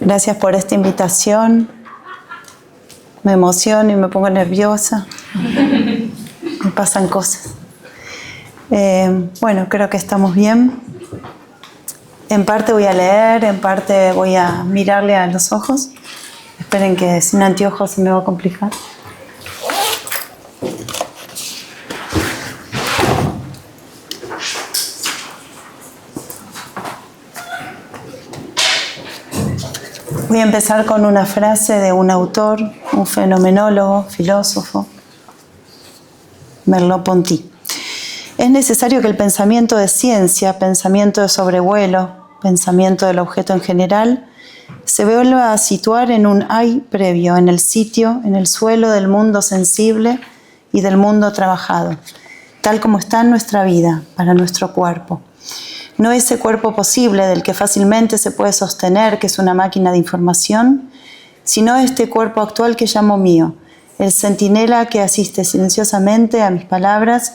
Gracias por esta invitación. Me emociono y me pongo nerviosa. Me pasan cosas. Bueno, creo que estamos bien. En parte voy a leer, en parte voy a mirarle a los ojos. Esperen que sin anteojos se me va a complicar. Voy a empezar con una frase de un autor, un fenomenólogo, filósofo, Merleau-Ponty. Es necesario que el pensamiento de ciencia, pensamiento de sobrevuelo, pensamiento del objeto en general, se vuelva a situar en un hay previo, en el sitio, en el suelo del mundo sensible y del mundo trabajado, tal como está en nuestra vida, para nuestro cuerpo. No ese cuerpo posible del que fácilmente se puede sostener que es una máquina de información, sino este cuerpo actual que llamo mío, el centinela que asiste silenciosamente a mis palabras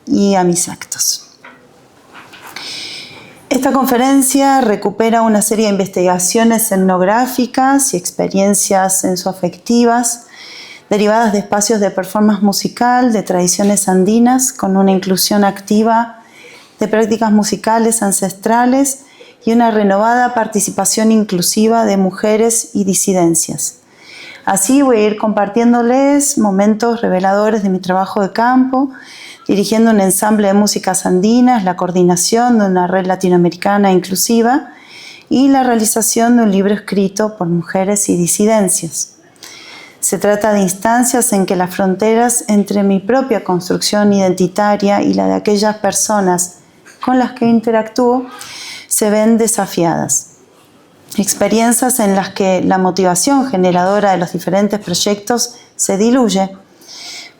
y a mis actos. Esta conferencia recupera una serie de investigaciones etnográficas y experiencias sensoafectivas derivadas de espacios de performance musical, de tradiciones andinas, con una inclusión activa de prácticas musicales ancestrales y una renovada participación inclusiva de mujeres y disidencias. Así voy a ir compartiéndoles momentos reveladores de mi trabajo de campo, dirigiendo un ensamble de músicas andinas, la coordinación de una red latinoamericana inclusiva y la realización de un libro escrito por mujeres y disidencias. Se trata de instancias en que las fronteras entre mi propia construcción identitaria y la de aquellas personas con las que interactúo se ven desafiadas. Experiencias en las que la motivación generadora de los diferentes proyectos se diluye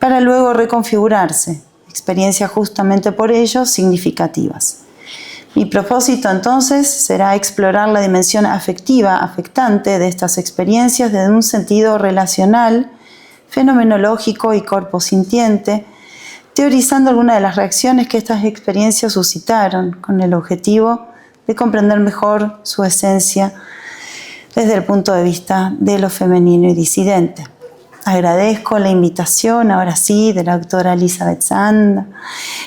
para luego reconfigurarse. Experiencias justamente por ello significativas. Mi propósito entonces será explorar la dimensión afectiva, afectante de estas experiencias desde un sentido relacional, fenomenológico y corposintiente, teorizando algunas de las reacciones que estas experiencias suscitaron con el objetivo de comprender mejor su esencia desde el punto de vista de lo femenino y disidente. Agradezco la invitación, ahora sí, de la doctora Elizabeth Sanda,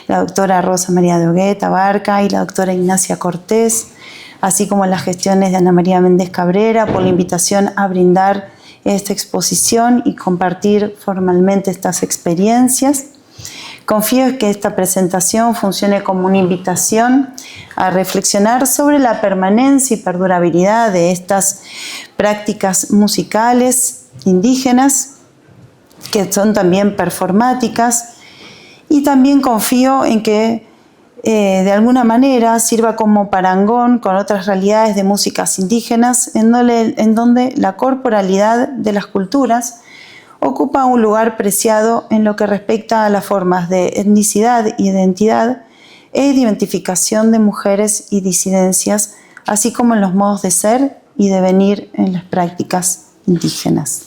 la doctora Rosa María de Ogueta Barca y la doctora Ignacia Cortés, así como las gestiones de Ana María Méndez Cabrera, por la invitación a brindar esta exposición y compartir formalmente estas experiencias. Confío en que esta presentación funcione como una invitación a reflexionar sobre la permanencia y perdurabilidad de estas prácticas musicales indígenas, que son también performáticas, y también confío en que de alguna manera sirva como parangón con otras realidades de músicas indígenas en donde la corporalidad de las culturas ocupa un lugar preciado en lo que respecta a las formas de etnicidad, identidad e identificación de mujeres y disidencias, así como en los modos de ser y de venir en las prácticas indígenas.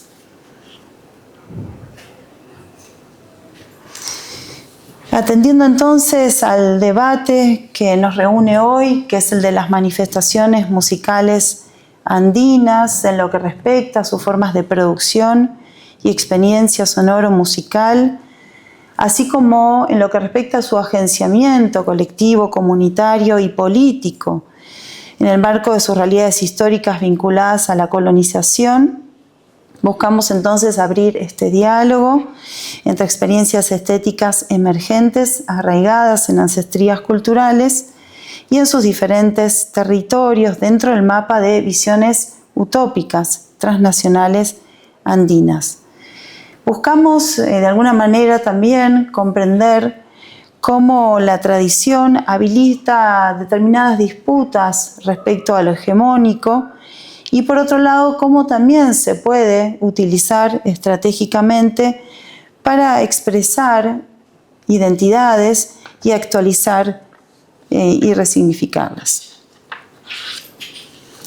Atendiendo entonces al debate que nos reúne hoy, que es el de las manifestaciones musicales andinas en lo que respecta a sus formas de producción y experiencia sonoro-musical, así como en lo que respecta a su agenciamiento colectivo, comunitario y político, en el marco de sus realidades históricas vinculadas a la colonización. Buscamos entonces abrir este diálogo entre experiencias estéticas emergentes, arraigadas en ancestrías culturales y en sus diferentes territorios dentro del mapa de visiones utópicas, transnacionales, andinas. Buscamos de alguna manera también comprender cómo la tradición habilita determinadas disputas respecto a lo hegemónico y por otro lado cómo también se puede utilizar estratégicamente para expresar identidades y actualizar y resignificarlas.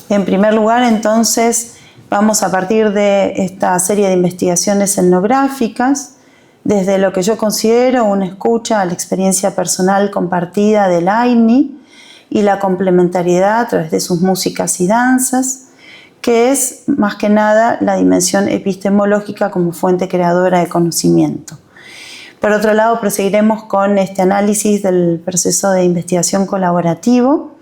En primer lugar, entonces, vamos a partir de esta serie de investigaciones etnográficas, desde lo que yo considero una escucha a la experiencia personal compartida del Aini y la complementariedad a través de sus músicas y danzas, que es más que nada la dimensión epistemológica como fuente creadora de conocimiento. Por otro lado, proseguiremos con este análisis del proceso de investigación colaborativo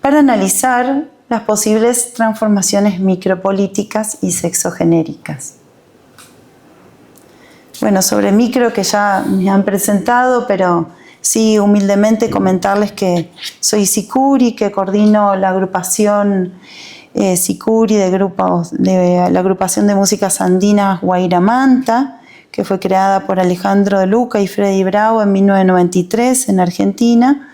para analizar las posibles transformaciones micropolíticas y sexogenéricas. Bueno, sobre micro que ya me han presentado, pero sí humildemente comentarles que soy Sicuri, que coordino la agrupación Sicuri de la agrupación de músicas andinas Guairamanta, que fue creada por Alejandro De Luca y Freddy Bravo en 1993 en Argentina,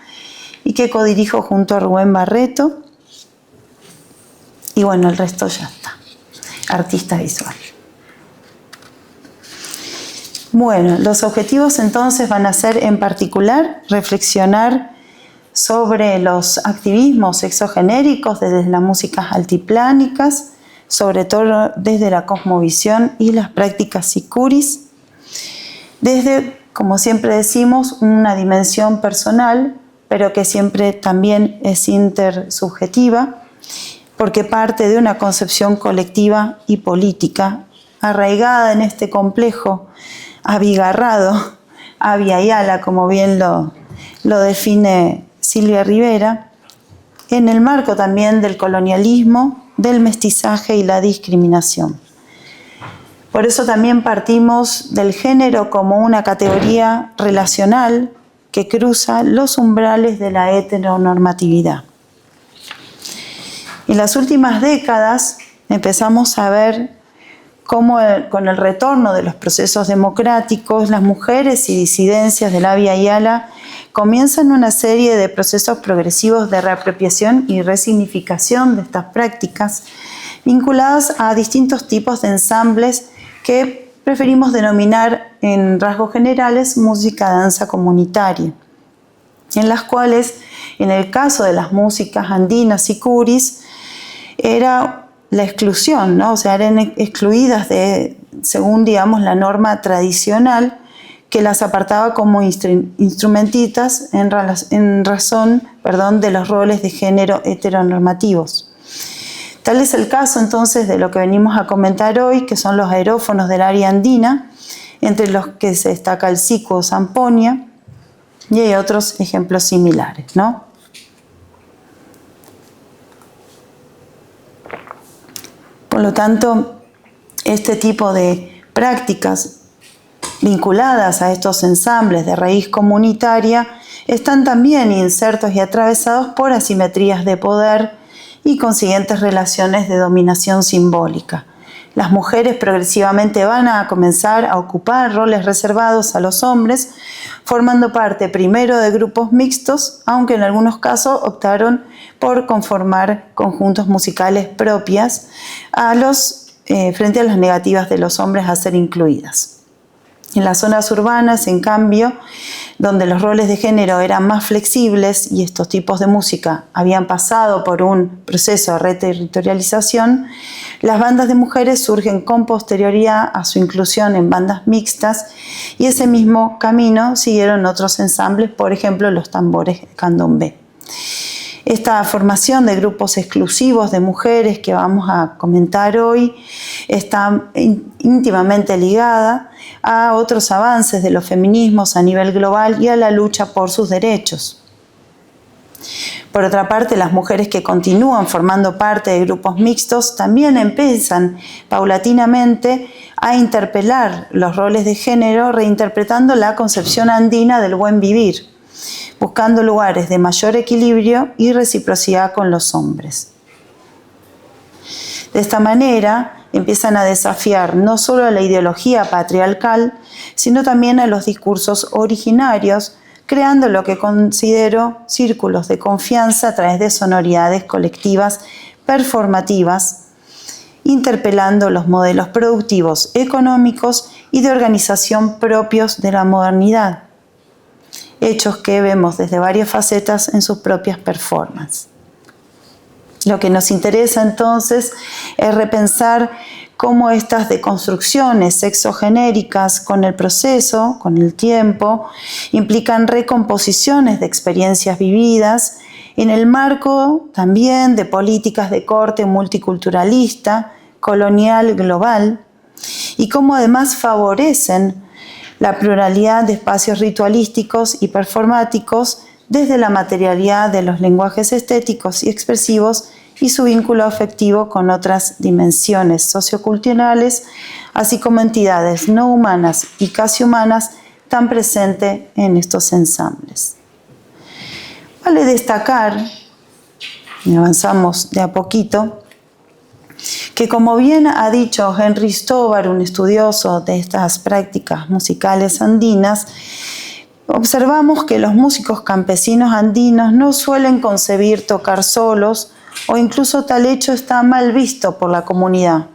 y que codirijo junto a Rubén Barreto. Y bueno, el resto ya está. Artista visual. Bueno, los objetivos entonces van a ser en particular reflexionar sobre los activismos sexogenéricos desde las músicas altiplánicas, sobre todo desde la cosmovisión y las prácticas sicuris, desde, como siempre decimos, una dimensión personal, pero que siempre también es intersubjetiva, porque parte de una concepción colectiva y política arraigada en este complejo abigarrado, Abya Yala, como bien lo define Silvia Rivera, en el marco también del colonialismo, del mestizaje y la discriminación. Por eso también partimos del género como una categoría relacional que cruza los umbrales de la heteronormatividad. En las últimas décadas empezamos a ver cómo con el retorno de los procesos democráticos, las mujeres y disidencias del Abya Yala comienzan una serie de procesos progresivos de reapropiación y resignificación de estas prácticas, vinculadas a distintos tipos de ensambles que preferimos denominar en rasgos generales música-danza comunitaria, en las cuales, en el caso de las músicas andinas sicuris, era la exclusión, ¿no? O sea, eran excluidas según, digamos, la norma tradicional que las apartaba como instrumentitas en razón de los roles de género heteronormativos. Tal es el caso entonces de lo que venimos a comentar hoy, que son los aerófonos del área andina, entre los que se destaca el siku o zampoña, y hay otros ejemplos similares, ¿no? Por lo tanto, este tipo de prácticas vinculadas a estos ensambles de raíz comunitaria están también insertos y atravesados por asimetrías de poder y consiguientes relaciones de dominación simbólica. Las mujeres progresivamente van a comenzar a ocupar roles reservados a los hombres, formando parte primero de grupos mixtos, aunque en algunos casos optaron por conformar conjuntos musicales propias frente a las negativas de los hombres a ser incluidas. En las zonas urbanas, en cambio, donde los roles de género eran más flexibles y estos tipos de música habían pasado por un proceso de reterritorialización, las bandas de mujeres surgen con posterioridad a su inclusión en bandas mixtas, y ese mismo camino siguieron otros ensambles, por ejemplo los tambores candombe. Esta formación de grupos exclusivos de mujeres que vamos a comentar hoy está íntimamente ligada a otros avances de los feminismos a nivel global y a la lucha por sus derechos. Por otra parte, las mujeres que continúan formando parte de grupos mixtos también empiezan paulatinamente a interpelar los roles de género, reinterpretando la concepción andina del buen vivir, buscando lugares de mayor equilibrio y reciprocidad con los hombres. De esta manera, empiezan a desafiar no solo a la ideología patriarcal, sino también a los discursos originarios, creando lo que considero círculos de confianza a través de sonoridades colectivas performativas, interpelando los modelos productivos, económicos y de organización propios de la modernidad, hechos que vemos desde varias facetas en sus propias performances. Lo que nos interesa entonces es repensar cómo estas deconstrucciones sexogenéricas con el proceso, con el tiempo, implican recomposiciones de experiencias vividas en el marco también de políticas de corte multiculturalista, colonial, global, y cómo además favorecen la pluralidad de espacios ritualísticos y performáticos desde la materialidad de los lenguajes estéticos y expresivos y su vínculo afectivo con otras dimensiones socioculturales, así como entidades no humanas y casi humanas tan presentes en estos ensambles. Vale destacar, y avanzamos de a poquito, que como bien ha dicho Henry Stobar, un estudioso de estas prácticas musicales andinas, observamos que los músicos campesinos andinos no suelen concebir tocar solos o incluso tal hecho está mal visto por la comunidad.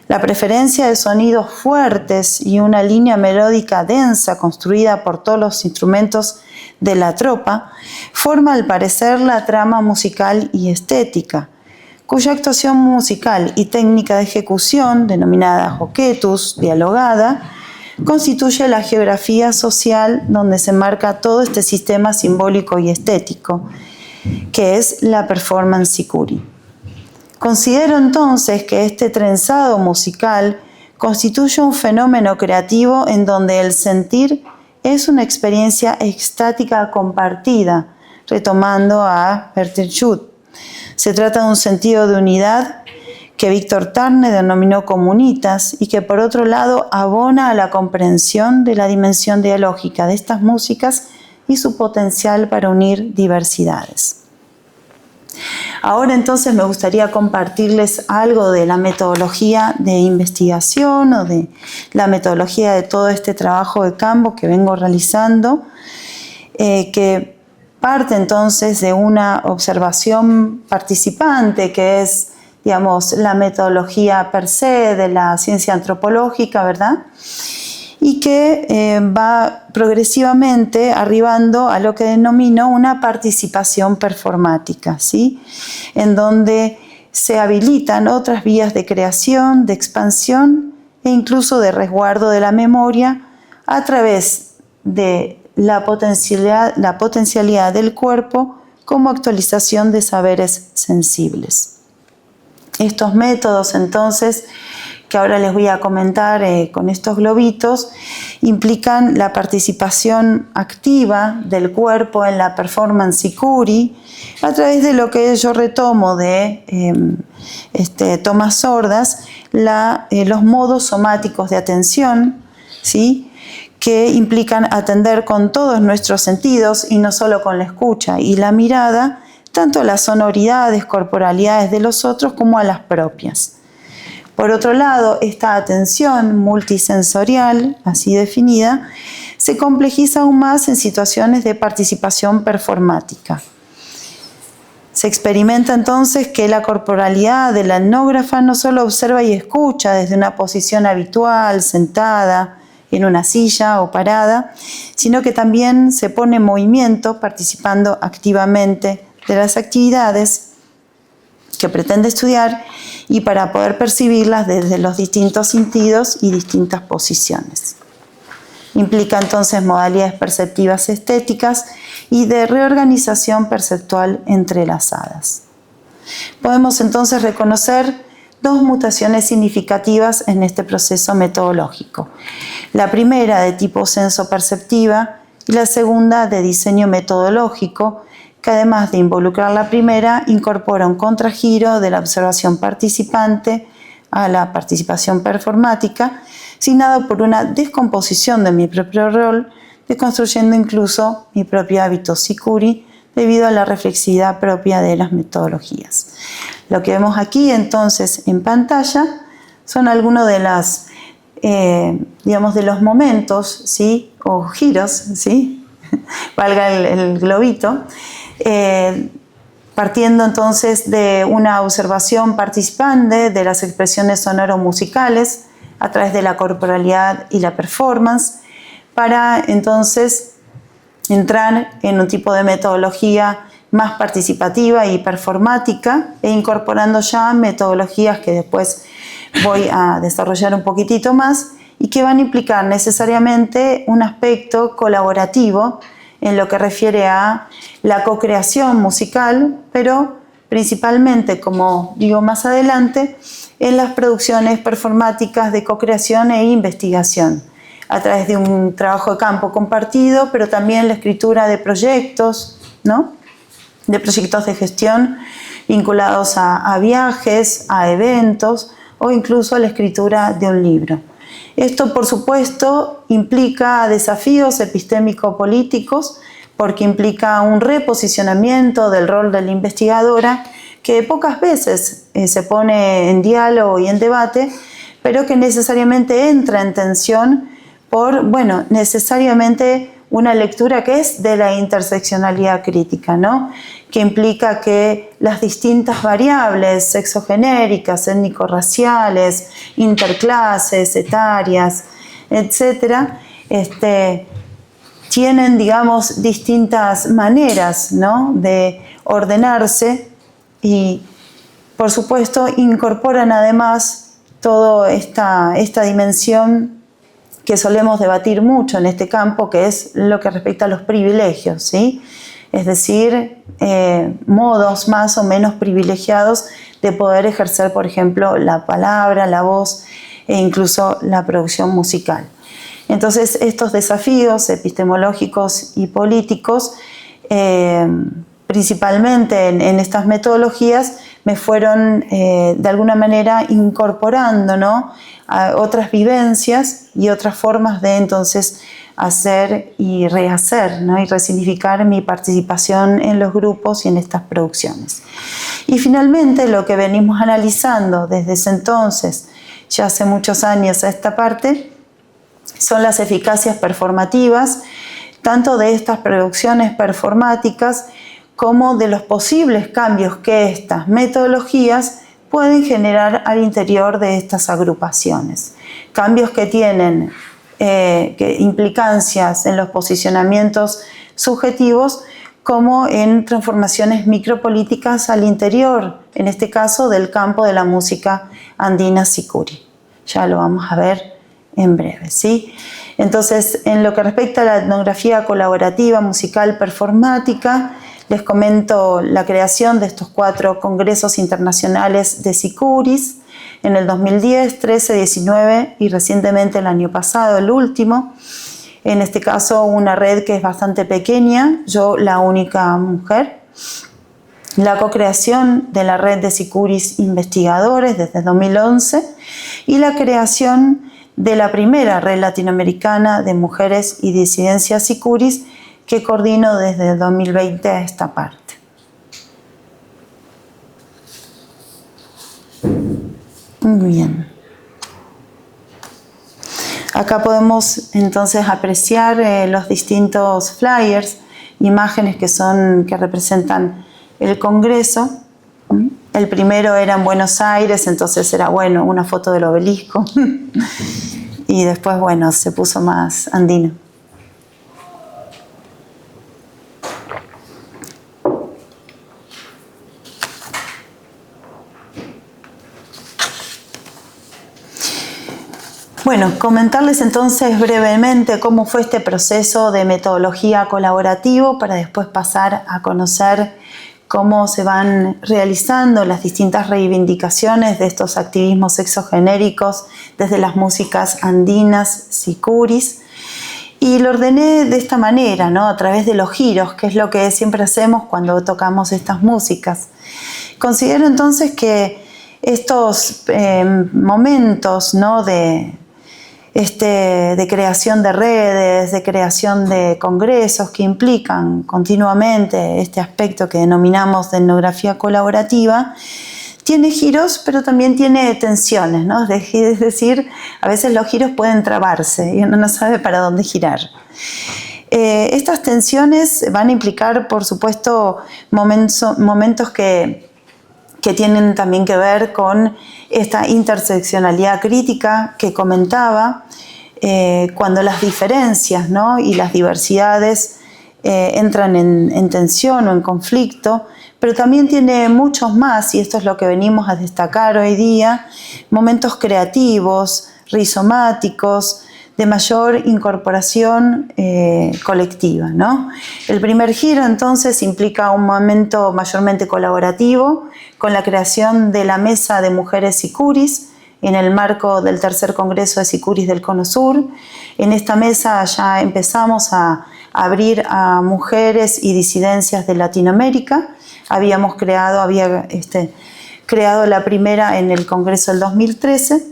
La preferencia de sonidos fuertes y una línea melódica densa construida por todos los instrumentos de la tropa forma al parecer la trama musical y estética, cuya actuación musical y técnica de ejecución, denominada hoquetus, dialogada, constituye la geografía social donde se marca todo este sistema simbólico y estético, que es la performance sicuri. Considero entonces que este trenzado musical constituye un fenómeno creativo en donde el sentir es una experiencia extática compartida, retomando a Bertolt Schut. Se trata de un sentido de unidad que Víctor Tarne denominó comunitas y que por otro lado abona a la comprensión de la dimensión dialógica de estas músicas y su potencial para unir diversidades. Ahora entonces me gustaría compartirles algo de la metodología de investigación o de la metodología de todo este trabajo de campo que vengo realizando, que parte entonces de una observación participante que es, digamos, la metodología per se de la ciencia antropológica, ¿verdad? Y que va progresivamente arribando a lo que denomino una participación performática, ¿sí? En donde se habilitan otras vías de creación, de expansión e incluso de resguardo de la memoria a través de la potencialidad del cuerpo como actualización de saberes sensibles. Estos métodos, entonces, que ahora les voy a comentar con estos globitos, implican la participación activa del cuerpo en la performance sicuri a través de lo que yo retomo de Tomás Sordas, los modos somáticos de atención, ¿sí?, que implican atender con todos nuestros sentidos y no solo con la escucha y la mirada, tanto a las sonoridades, corporalidades de los otros como a las propias. Por otro lado, esta atención multisensorial, así definida, se complejiza aún más en situaciones de participación performática. Se experimenta entonces que la corporalidad de la etnógrafa no solo observa y escucha desde una posición habitual, sentada, en una silla o parada, sino que también se pone en movimiento participando activamente de las actividades que pretende estudiar y para poder percibirlas desde los distintos sentidos y distintas posiciones. Implica entonces modalidades perceptivas estéticas y de reorganización perceptual entrelazadas. Podemos entonces reconocer dos mutaciones significativas en este proceso metodológico. La primera de tipo senso-perceptiva y la segunda de diseño metodológico, que además de involucrar la primera, incorpora un contragiro de la observación participante a la participación performática, signado por una descomposición de mi propio rol, deconstruyendo incluso mi propio hábito sicuri debido a la reflexividad propia de las metodologías. Lo que vemos aquí entonces en pantalla son algunos de las, de los momentos, ¿sí?, o giros, ¿sí?, valga el globito, partiendo entonces de una observación participante de las expresiones sonoro-musicales a través de la corporalidad y la performance, para entonces entrar en un tipo de metodología más participativa y performática e incorporando ya metodologías que después voy a desarrollar un poquitito más y que van a implicar necesariamente un aspecto colaborativo en lo que refiere a la co-creación musical, pero principalmente, como digo más adelante, en las producciones performáticas de co-creación e investigación, a través de un trabajo de campo compartido, pero también la escritura de proyectos, ¿no? De proyectos de gestión vinculados a viajes, a eventos o incluso a la escritura de un libro. Esto, por supuesto, implica desafíos epistémico-políticos porque implica un reposicionamiento del rol de la investigadora que pocas veces se pone en diálogo y en debate, pero que necesariamente entra en tensión por, bueno, necesariamente una lectura que es de la interseccionalidad crítica, ¿no? Que implica que las distintas variables sexogenéricas, étnico-raciales, interclases, etarias, etcétera, tienen, digamos, distintas maneras, ¿no? De ordenarse y, por supuesto, incorporan además toda esta dimensión que solemos debatir mucho en este campo, que es lo que respecta a los privilegios, ¿sí? Es decir, modos más o menos privilegiados de poder ejercer, por ejemplo, la palabra, la voz e incluso la producción musical. Entonces, estos desafíos epistemológicos y políticos, principalmente en estas metodologías, me fueron de alguna manera incorporando, ¿no?, a otras vivencias y otras formas de entonces hacer y rehacer, ¿no?, y resignificar mi participación en los grupos y en estas producciones. Y finalmente, lo que venimos analizando desde ese entonces, ya hace muchos años a esta parte, son las eficacias performativas, tanto de estas producciones performáticas como de los posibles cambios que estas metodologías pueden generar al interior de estas agrupaciones. Cambios que tienen implicancias en los posicionamientos subjetivos como en transformaciones micropolíticas al interior, en este caso del campo de la música andina sicuri. Ya lo vamos a ver en breve, ¿sí? Entonces, en lo que respecta a la etnografía colaborativa musical performática, les comento la creación de estos 4 congresos internacionales de sicuris en el 2010, 13, 19 y recientemente el año pasado, el último. En este caso, una red que es bastante pequeña, yo la única mujer. La co-creación de la red de sicuris investigadores desde 2011 y la creación de la primera red latinoamericana de mujeres y disidencias sicuris que coordino desde el 2020 a esta parte. Muy bien. Acá podemos entonces apreciar los distintos flyers, imágenes que representan el Congreso. El primero era en Buenos Aires, entonces era, bueno, una foto del obelisco. Y después, bueno, se puso más andino. Bueno, comentarles entonces brevemente cómo fue este proceso de metodología colaborativo para después pasar a conocer cómo se van realizando las distintas reivindicaciones de estos activismos sexogenéricos desde las músicas andinas, sicuris. Y lo ordené de esta manera, ¿no?, a través de los giros, que es lo que siempre hacemos cuando tocamos estas músicas. Considero entonces que estos momentos, ¿no?, de creación de redes, de creación de congresos que implican continuamente este aspecto que denominamos de etnografía colaborativa, tiene giros, pero también tiene tensiones, ¿no? Es decir, a veces los giros pueden trabarse y uno no sabe para dónde girar. Estas tensiones van a implicar, por supuesto, momentos que tienen también que ver con esta interseccionalidad crítica que comentaba, cuando las diferencias, ¿no?, y las diversidades entran en tensión o en conflicto, pero también tiene muchos más, y esto es lo que venimos a destacar hoy día, momentos creativos, rizomáticos, de mayor incorporación colectiva, ¿no? El primer giro entonces implica un momento mayormente colaborativo con la creación de la Mesa de Mujeres Sicuris en el marco del tercer Congreso de Sicuris del Cono Sur. En esta mesa ya empezamos a abrir a mujeres y disidencias de Latinoamérica. Había creado la primera en el Congreso del 2013.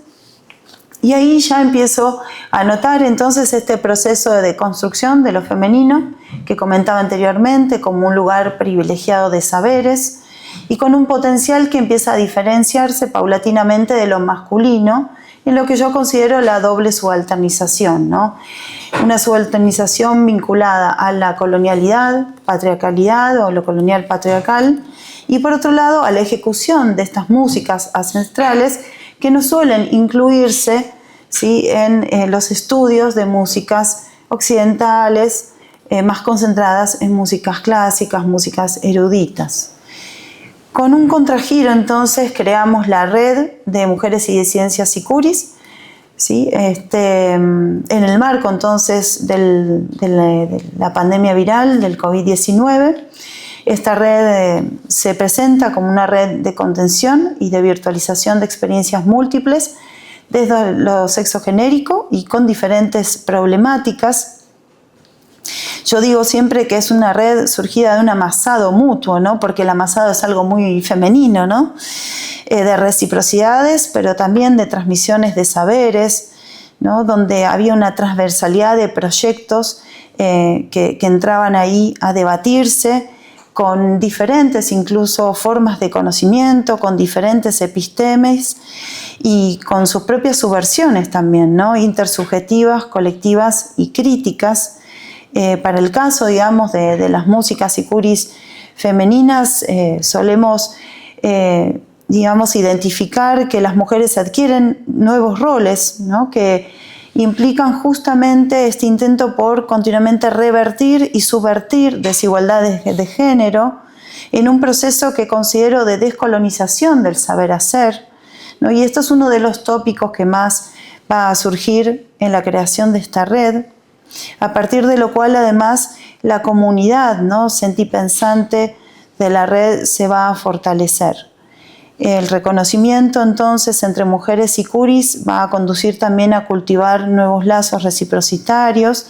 Y ahí ya empiezo a notar entonces este proceso de deconstrucción de lo femenino que comentaba anteriormente como un lugar privilegiado de saberes y con un potencial que empieza a diferenciarse paulatinamente de lo masculino en lo que yo considero la doble subalternización, ¿no? Una subalternización vinculada a la colonialidad, patriarcalidad o lo colonial patriarcal y por otro lado a la ejecución de estas músicas ancestrales que no suelen incluirse, ¿sí?, en los estudios de músicas occidentales más concentradas en músicas clásicas, músicas eruditas. Con un contragiro entonces creamos la red de mujeres y disidencias sicuris, ¿sí? En el marco entonces de la pandemia viral del COVID-19. Esta red se presenta como una red de contención y de virtualización de experiencias múltiples desde lo sexogenérico y con diferentes problemáticas. Yo digo siempre que es una red surgida de un amasado mutuo, ¿no? Porque el amasado es algo muy femenino, ¿no? De reciprocidades, pero también de transmisiones de saberes, ¿no? Donde había una transversalidad de proyectos que entraban ahí a debatirse con diferentes incluso formas de conocimiento, con diferentes epistemes y con sus propias subversiones también, ¿no? Intersubjetivas, colectivas y críticas. Para el caso, digamos, de las músicas sicuris femeninas, solemos, digamos, identificar que las mujeres adquieren nuevos roles, ¿no? Que implican justamente este intento por continuamente revertir y subvertir desigualdades de género en un proceso que considero de descolonización del saber hacer, ¿no? Y esto es uno de los tópicos que más va a surgir en la creación de esta red, a partir de lo cual además la comunidad, ¿no?, sentipensante de la red se va a fortalecer. El reconocimiento entonces entre mujeres sicuris va a conducir también a cultivar nuevos lazos reciprocitarios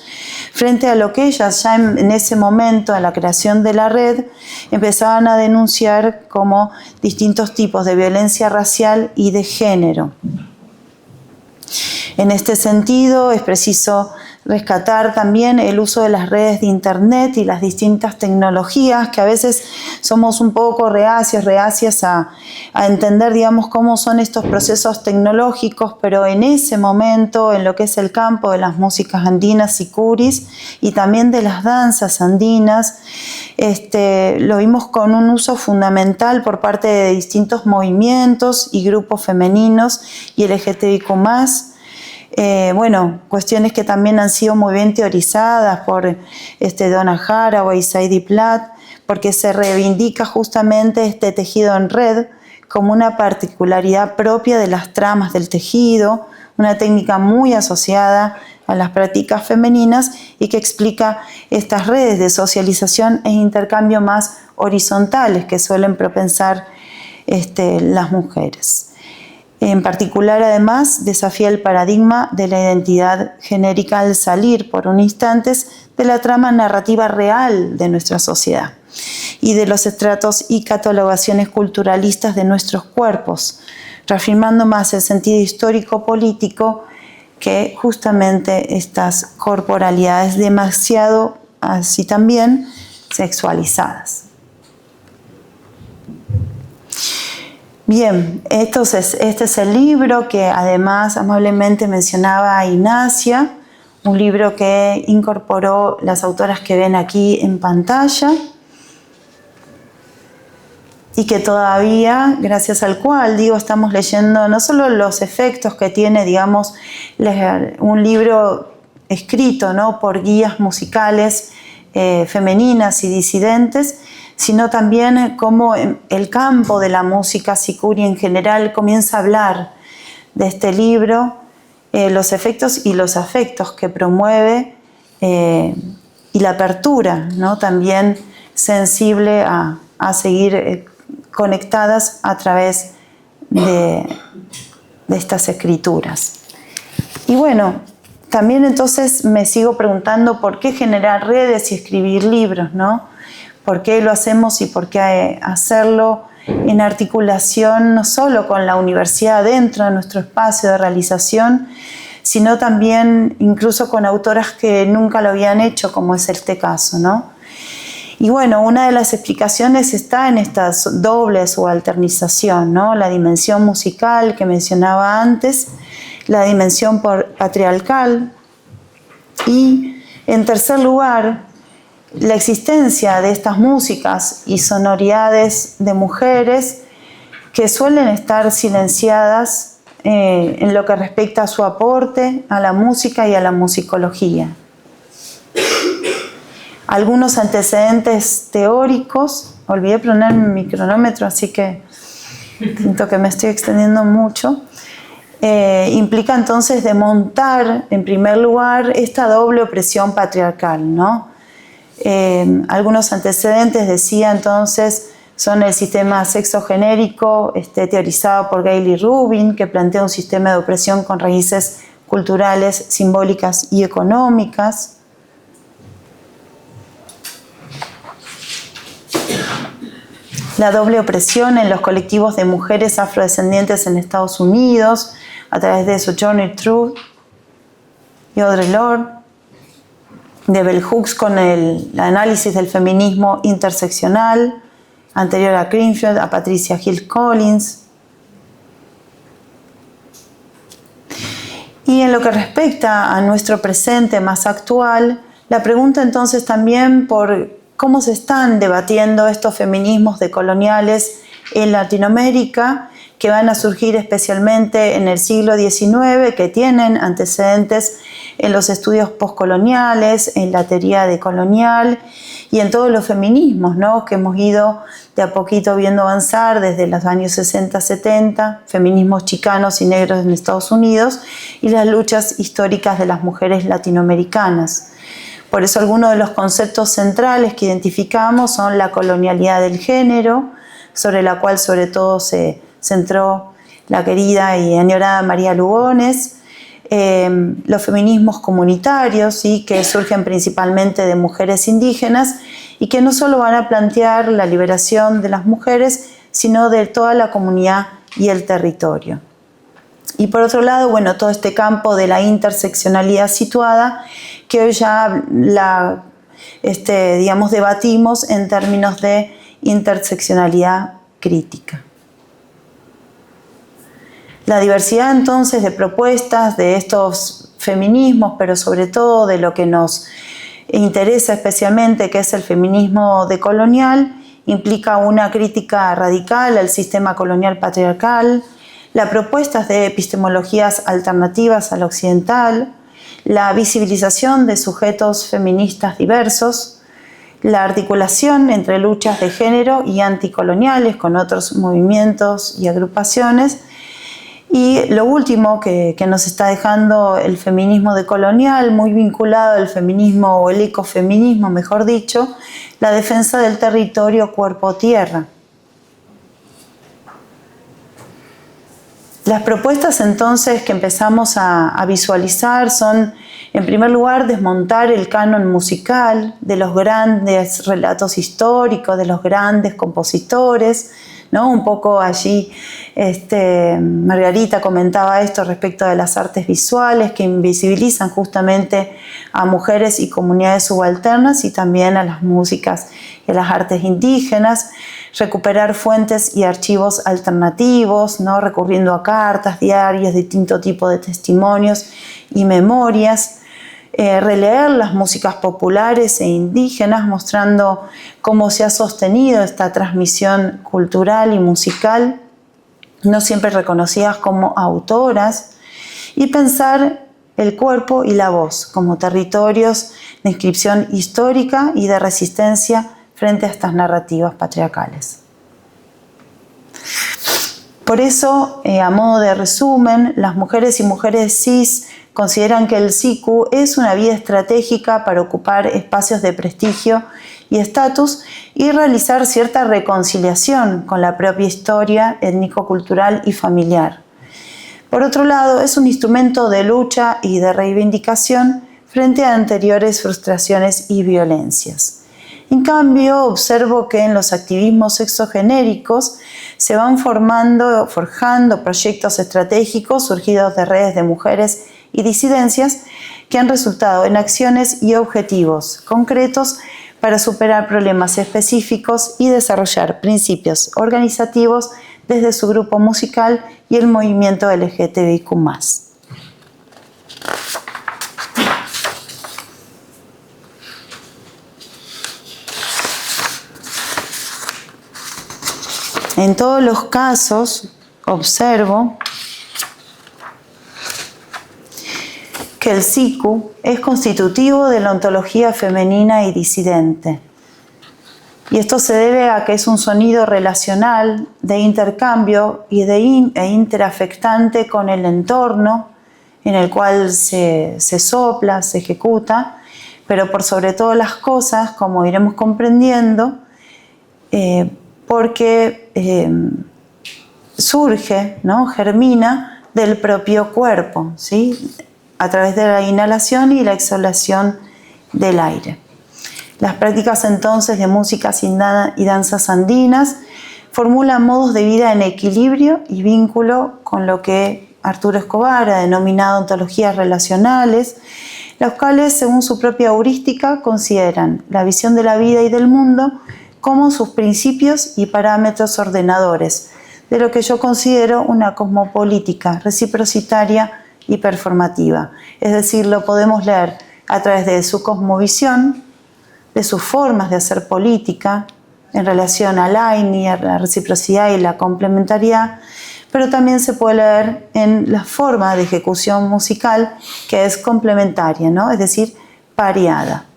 frente a lo que ellas ya en ese momento, en la creación de la red, empezaban a denunciar como distintos tipos de violencia racial y de género. En este sentido, es preciso rescatar también el uso de las redes de internet y las distintas tecnologías, que a veces somos un poco reacias a entender, digamos, cómo son estos procesos tecnológicos, pero en ese momento, en lo que es el campo de las músicas andinas sicuris y también de las danzas andinas, lo vimos con un uso fundamental por parte de distintos movimientos y grupos femeninos y LGTBIQ+. Cuestiones que también han sido muy bien teorizadas por Donna Haraway y Saidi Platt, porque se reivindica justamente este tejido en red como una particularidad propia de las tramas del tejido, una técnica muy asociada a las prácticas femeninas y que explica estas redes de socialización e intercambio más horizontales que suelen propensar las mujeres. En particular, además, desafía el paradigma de la identidad genérica al salir por un instante de la trama narrativa real de nuestra sociedad y de los estratos y catalogaciones culturalistas de nuestros cuerpos, reafirmando más el sentido histórico-político que justamente estas corporalidades demasiado, así también, sexualizadas. Bien, este es el libro que además amablemente mencionaba Ignacia, un libro que incorporó las autoras que ven aquí en pantalla y que todavía, gracias al cual, estamos leyendo no solo los efectos que tiene, digamos, un libro escrito, ¿no?, por guías musicales femeninas y disidentes, sino también cómo el campo de la música sicuri en general comienza a hablar de este libro los efectos y los afectos que promueve y la apertura, ¿no? También sensible a seguir conectadas a través de estas escrituras. Y bueno, también entonces me sigo preguntando por qué generar redes y escribir libros, ¿no? ¿Por qué lo hacemos y por qué hacerlo en articulación no solo con la universidad dentro de nuestro espacio de realización, sino también incluso con autoras que nunca lo habían hecho, como es este caso, ¿no? Y bueno, una de las explicaciones está en esta doble subalternización, ¿no? La dimensión musical que mencionaba antes, la dimensión patriarcal y, en tercer lugar, la existencia de estas músicas y sonoridades de mujeres que suelen estar silenciadas en lo que respecta a su aporte a la música y a la musicología. Algunos antecedentes teóricos, olvidé poner mi cronómetro, así que siento que me estoy extendiendo mucho, implica entonces desmontar, en primer lugar, esta doble opresión patriarcal, ¿no? Algunos antecedentes, decía entonces, son el sistema sexogenérico teorizado por Gayle Rubin, que plantea un sistema de opresión con raíces culturales, simbólicas y económicas. La doble opresión en los colectivos de mujeres afrodescendientes en Estados Unidos, a través de Sojourner Truth y Audre Lorde, de Bell Hooks con el análisis del feminismo interseccional, anterior a Greenfield, a Patricia Hill Collins. Y en lo que respecta a nuestro presente más actual, la pregunta entonces también por cómo se están debatiendo estos feminismos decoloniales en Latinoamérica, que van a surgir especialmente en el siglo XIX, que tienen antecedentes en los estudios postcoloniales, en la teoría decolonial y en todos los feminismos, ¿no?, que hemos ido de a poquito viendo avanzar desde los años 60-70, feminismos chicanos y negros en Estados Unidos y las luchas históricas de las mujeres latinoamericanas. Por eso algunos de los conceptos centrales que identificamos son la colonialidad del género, sobre la cual sobre todo se centró la querida y añorada María Lugones, los feminismos comunitarios, ¿sí?, que surgen principalmente de mujeres indígenas y que no solo van a plantear la liberación de las mujeres, sino de toda la comunidad y el territorio. Y por otro lado, bueno, todo este campo de la interseccionalidad situada, que hoy ya digamos, debatimos en términos de interseccionalidad crítica. La diversidad entonces de propuestas de estos feminismos, pero sobre todo de lo que nos interesa especialmente, que es el feminismo decolonial, implica una crítica radical al sistema colonial patriarcal, las propuestas de epistemologías alternativas al occidental, la visibilización de sujetos feministas diversos, la articulación entre luchas de género y anticoloniales con otros movimientos y agrupaciones, y lo último que nos está dejando el feminismo decolonial, muy vinculado al feminismo o el ecofeminismo, mejor dicho, la defensa del territorio cuerpo-tierra. Las propuestas entonces que empezamos a visualizar son, en primer lugar, desmontar el canon musical de los grandes relatos históricos, de los grandes compositores, ¿no? Un poco allí Margarita comentaba esto respecto de las artes visuales que invisibilizan justamente a mujeres y comunidades subalternas y también a las músicas y a las artes indígenas, recuperar fuentes y archivos alternativos, ¿no?, recurriendo a cartas, diarios, distinto tipo de testimonios y memorias, releer las músicas populares e indígenas, mostrando cómo se ha sostenido esta transmisión cultural y musical, no siempre reconocidas como autoras, y pensar el cuerpo y la voz como territorios de inscripción histórica y de resistencia frente a estas narrativas patriarcales. Por eso, a modo de resumen, las mujeres y mujeres cis consideran que el siku es una vía estratégica para ocupar espacios de prestigio y estatus y realizar cierta reconciliación con la propia historia étnico-cultural y familiar. Por otro lado, es un instrumento de lucha y de reivindicación frente a anteriores frustraciones y violencias. En cambio, observo que en los activismos sexogenéricos se van forjando proyectos estratégicos surgidos de redes de mujeres y disidencias que han resultado en acciones y objetivos concretos para superar problemas específicos y desarrollar principios organizativos desde su grupo musical y el movimiento LGTBIQ+. En todos los casos, observo que el siku es constitutivo de la ontología femenina y disidente. Y esto se debe a que es un sonido relacional de intercambio y e interafectante con el entorno en el cual se sopla, se ejecuta, pero por sobre todas las cosas, como iremos comprendiendo, porque surge, ¿no? Germina del propio cuerpo, ¿sí? A través de la inhalación y la exhalación del aire. Las prácticas entonces de músicas y danzas andinas formulan modos de vida en equilibrio y vínculo con lo que Arturo Escobar ha denominado ontologías relacionales, las cuales, según su propia heurística, consideran la visión de la vida y del mundo como sus principios y parámetros ordenadores, de lo que yo considero una cosmopolítica reciprocitaria y performativa. Es decir, lo podemos leer a través de su cosmovisión, de sus formas de hacer política en relación al AINI, a la reciprocidad y la complementariedad, pero también se puede leer en la forma de ejecución musical que es complementaria, ¿no? Es decir, pareada.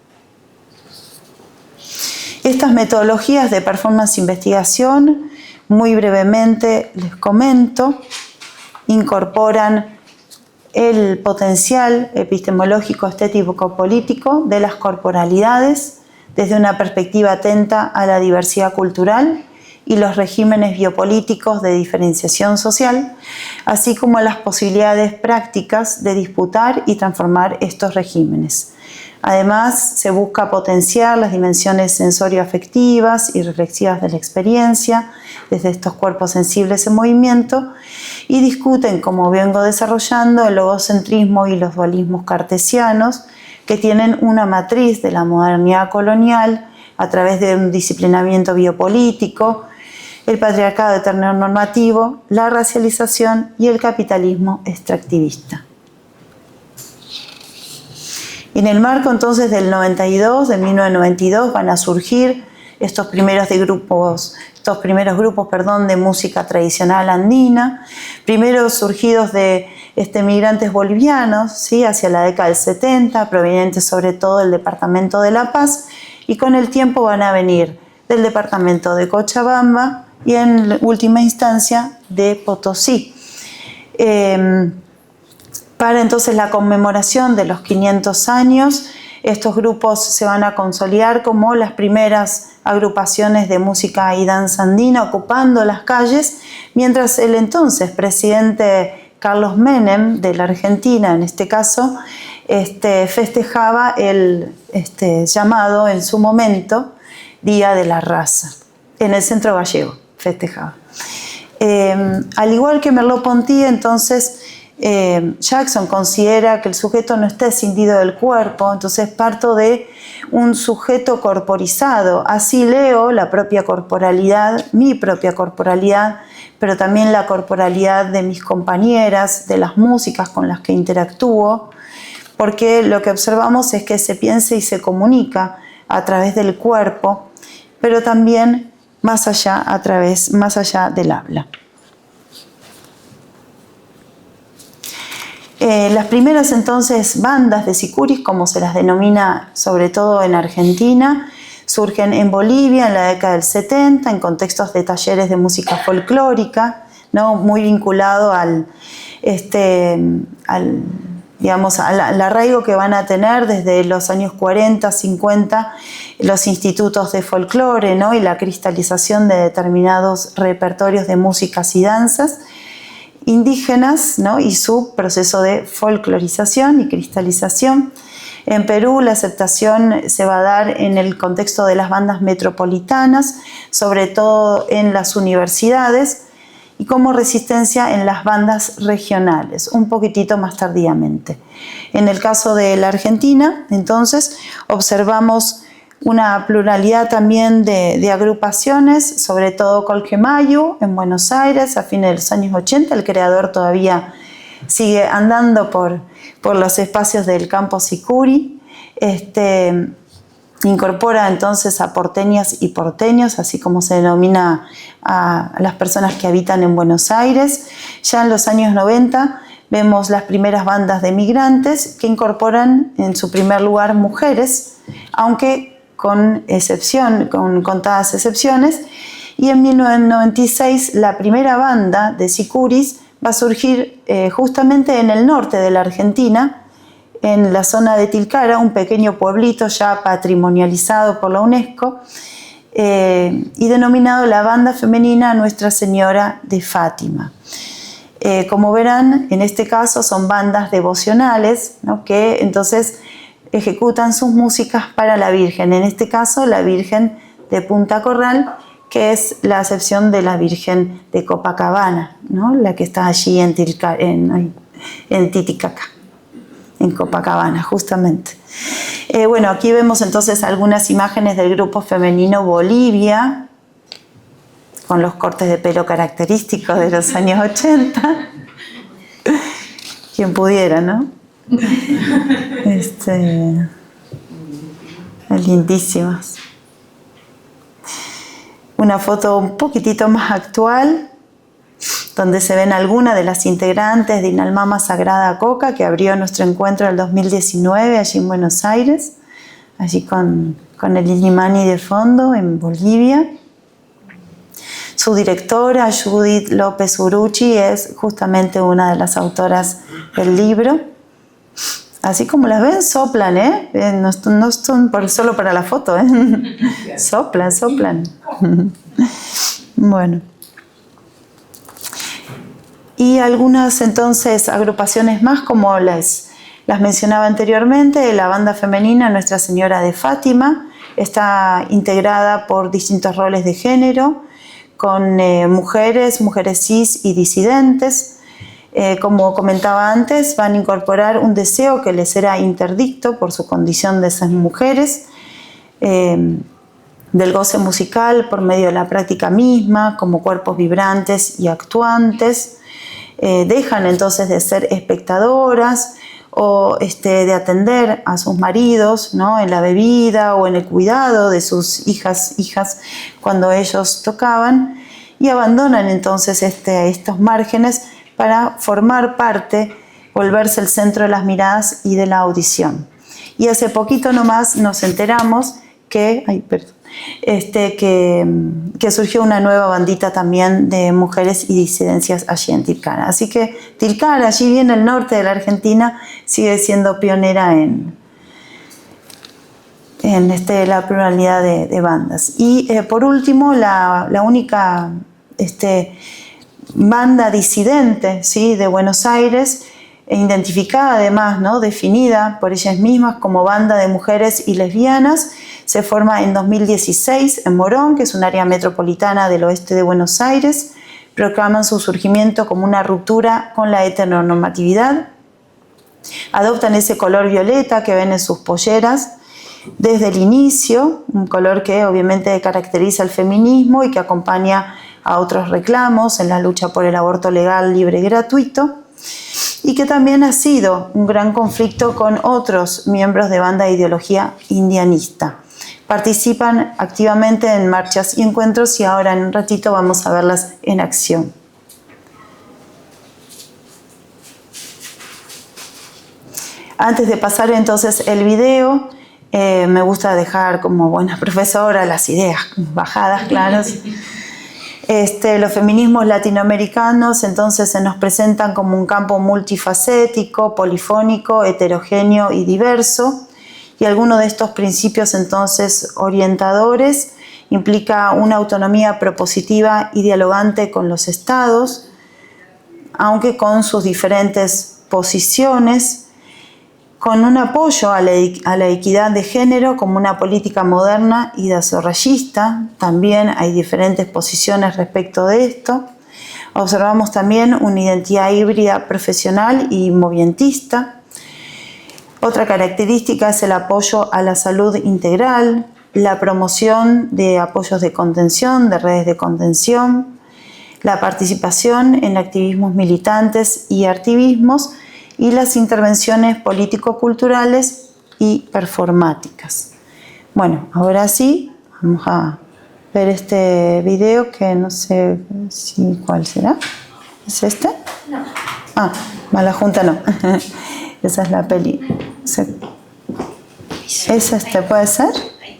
Estas metodologías de performance investigación, muy brevemente les comento, incorporan el potencial epistemológico, estético, político de las corporalidades desde una perspectiva atenta a la diversidad cultural y los regímenes biopolíticos de diferenciación social, así como las posibilidades prácticas de disputar y transformar estos regímenes. Además, se busca potenciar las dimensiones sensorio-afectivas y reflexivas de la experiencia desde estos cuerpos sensibles en movimiento y discuten, como vengo desarrollando, el logocentrismo y los dualismos cartesianos que tienen una matriz de la modernidad colonial a través de un disciplinamiento biopolítico, el patriarcado heteronormativo, la racialización y el capitalismo extractivista. En el marco entonces del 1992, van a surgir estos primeros grupos de música tradicional andina, primeros surgidos de migrantes bolivianos, ¿sí? Hacia la década del 70, provenientes sobre todo del departamento de La Paz, y con el tiempo van a venir del departamento de Cochabamba y en última instancia de Potosí. Para entonces la conmemoración de los 500 años, estos grupos se van a consolidar como las primeras agrupaciones de música y danza andina ocupando las calles, mientras el entonces presidente Carlos Menem de la Argentina, en este caso, festejaba el llamado en su momento Día de la Raza, en el Centro Gallego festejaba. Al igual que Merleau-Ponty, entonces, Jackson considera que el sujeto no está escindido del cuerpo, entonces parto de un sujeto corporizado. Así leo la propia corporalidad, mi propia corporalidad, pero también la corporalidad de mis compañeras, de las músicas con las que interactúo, porque lo que observamos es que se piensa y se comunica a través del cuerpo, pero también más allá del habla. Las primeras entonces bandas de sicuris, como se las denomina sobre todo en Argentina, surgen en Bolivia en la década del 70 en contextos de talleres de música folclórica ¿no? Muy vinculado al arraigo que van a tener desde los años 40, 50, los institutos de folclore, ¿no? Y la cristalización de determinados repertorios de músicas y danzas indígenas, ¿no? Y su proceso de folclorización y cristalización. En Perú la aceptación se va a dar en el contexto de las bandas metropolitanas, sobre todo en las universidades, y como resistencia en las bandas regionales, un poquitito más tardíamente. En el caso de la Argentina, entonces, observamos una pluralidad también de agrupaciones, sobre todo Colquemayo en Buenos Aires a fines de los años 80. El creador todavía sigue andando por los espacios del campo Sicuri. Incorpora entonces a porteñas y porteños, así como se denomina a las personas que habitan en Buenos Aires. Ya en los años 90 vemos las primeras bandas de migrantes que incorporan en su primer lugar mujeres, aunque con contadas excepciones. Y en 1996 la primera banda de sicuris va a surgir justamente en el norte de la Argentina, en la zona de Tilcara, un pequeño pueblito ya patrimonializado por la UNESCO, y denominado la Banda Femenina Nuestra Señora de Fátima. Como verán, en este caso son bandas devocionales, ¿no? Que entonces ejecutan sus músicas para la Virgen, en este caso la Virgen de Punta Corral, que es la acepción de la Virgen de Copacabana, ¿no? La que está allí en Titicaca, en Copacabana, justamente. Bueno, aquí vemos entonces algunas imágenes del grupo femenino Bolivia, con los cortes de pelo característicos de los años 80. Quien pudiera, ¿no? Lindísimas. Una foto un poquitito más actual, donde se ven algunas de las integrantes de Inalmama Sagrada Coca, que abrió nuestro encuentro en el 2019 allí en Buenos Aires, allí con el Illimani de fondo en Bolivia. Su directora, Judith López Uruchi, es justamente una de las autoras del libro. Así como las ven, soplan, ¿eh? No son solo para la foto, ¿eh? Soplan. Bueno. Y algunas entonces agrupaciones más, como las mencionaba anteriormente, la banda femenina Nuestra Señora de Fátima está integrada por distintos roles de género, con mujeres cis y disidentes. Como comentaba antes, van a incorporar un deseo que les era interdicto por su condición de ser mujeres, del goce musical por medio de la práctica misma, como cuerpos vibrantes y actuantes. Dejan entonces de ser espectadoras o de atender a sus maridos, ¿no? En la bebida o en el cuidado de sus hijas cuando ellos tocaban, y abandonan entonces estos márgenes para formar parte, volverse el centro de las miradas y de la audición. Y hace poquito nomás nos enteramos que surgió una nueva bandita también de mujeres y disidencias allí en Tilcara. Así que Tilcara, allí bien el norte de la Argentina, sigue siendo pionera en la pluralidad de bandas. Y por último, la única banda disidente, ¿sí?, de Buenos Aires, identificada además, ¿no?, definida por ellas mismas como banda de mujeres y lesbianas, se forma en 2016 en Morón, que es un área metropolitana del oeste de Buenos Aires. Proclaman su surgimiento como una ruptura con la heteronormatividad. Adoptan ese color violeta que ven en sus polleras desde el inicio, un color que obviamente caracteriza el feminismo y que acompaña a otros reclamos en la lucha por el aborto legal, libre y gratuito, y que también ha sido un gran conflicto con otros miembros de banda de ideología indianista. Participan activamente en marchas y encuentros, y ahora en un ratito vamos a verlas en acción. Antes de pasar entonces el video, me gusta dejar como buena profesora las ideas bajadas, claras. Los feminismos latinoamericanos entonces se nos presentan como un campo multifacético, polifónico, heterogéneo y diverso, y alguno de estos principios entonces orientadores implica una autonomía propositiva y dialogante con los estados, aunque con sus diferentes posiciones, con un apoyo a la equidad de género como una política moderna y desarrollista. También hay diferentes posiciones respecto de esto. Observamos también una identidad híbrida profesional y movimentista. Otra característica es el apoyo a la salud integral, la promoción de apoyos de contención, de redes de contención, la participación en activismos militantes y activismos, y las intervenciones político-culturales y performáticas. Bueno, ahora sí, vamos a ver este video que no sé cuál será. ¿Es este? No. Ah, Mala Junta no. Esa es la peli. ¿Es este? ¿Puede ser?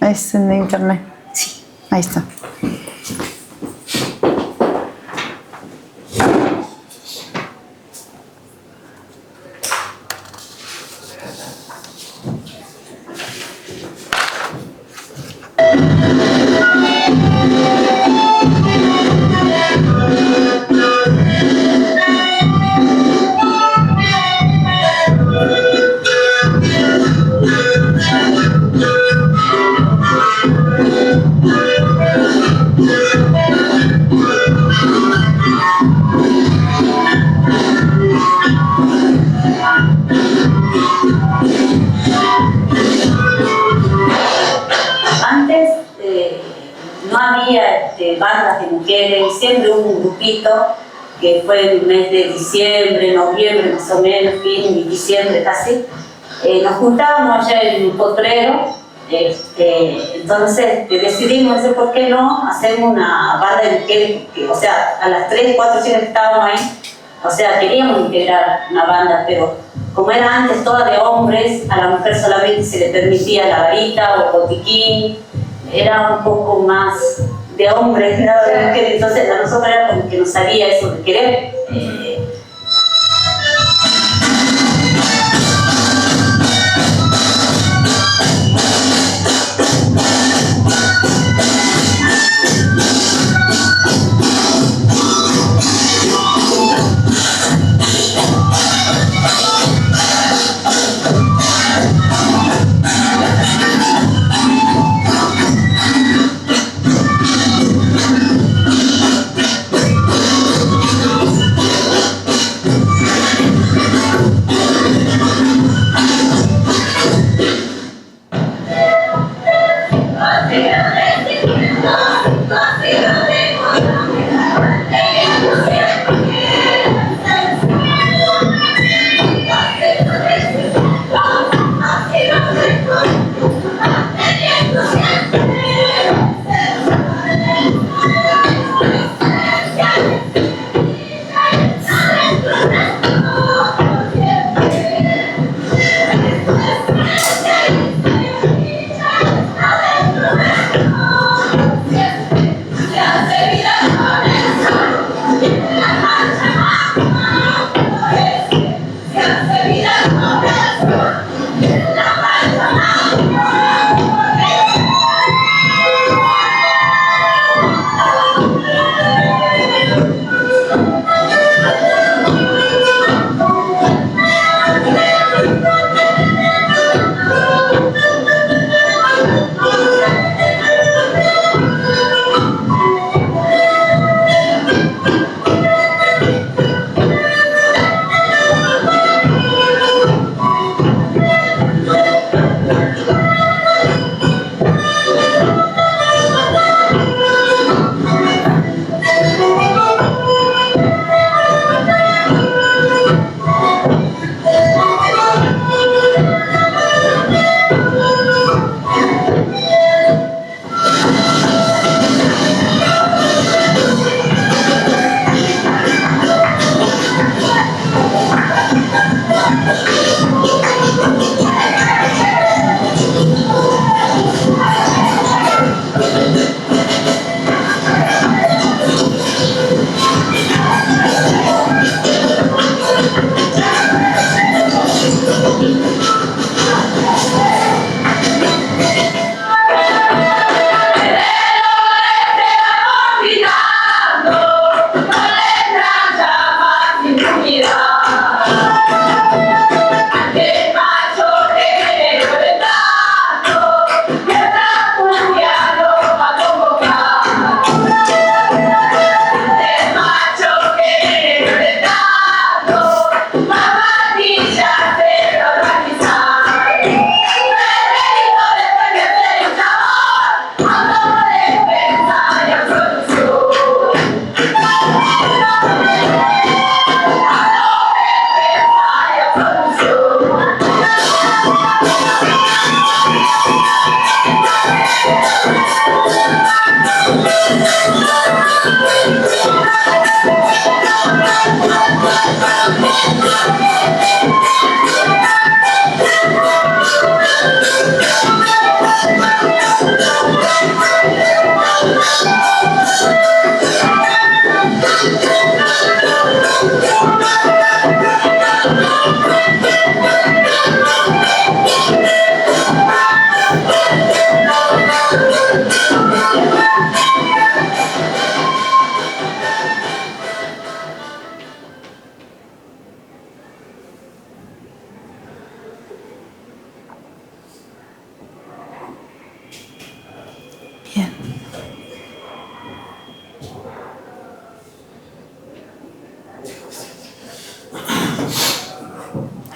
Es en internet. Sí. Ahí está. Bandas de mujeres, siempre hubo un grupito que fue el mes de diciembre, noviembre más o menos, fin de diciembre casi. Nos juntábamos allá en un potrero, entonces decidimos, ¿por qué no hacer una banda de mujeres? O sea, a las 3, 4 chicas que estábamos ahí, o sea, queríamos integrar una banda, pero como era antes toda de hombres, a la mujer solamente se le permitía la varita o botiquín, era un poco más de hombres, ¿no? De mujeres, entonces a nosotros era como que nos salía eso de querer.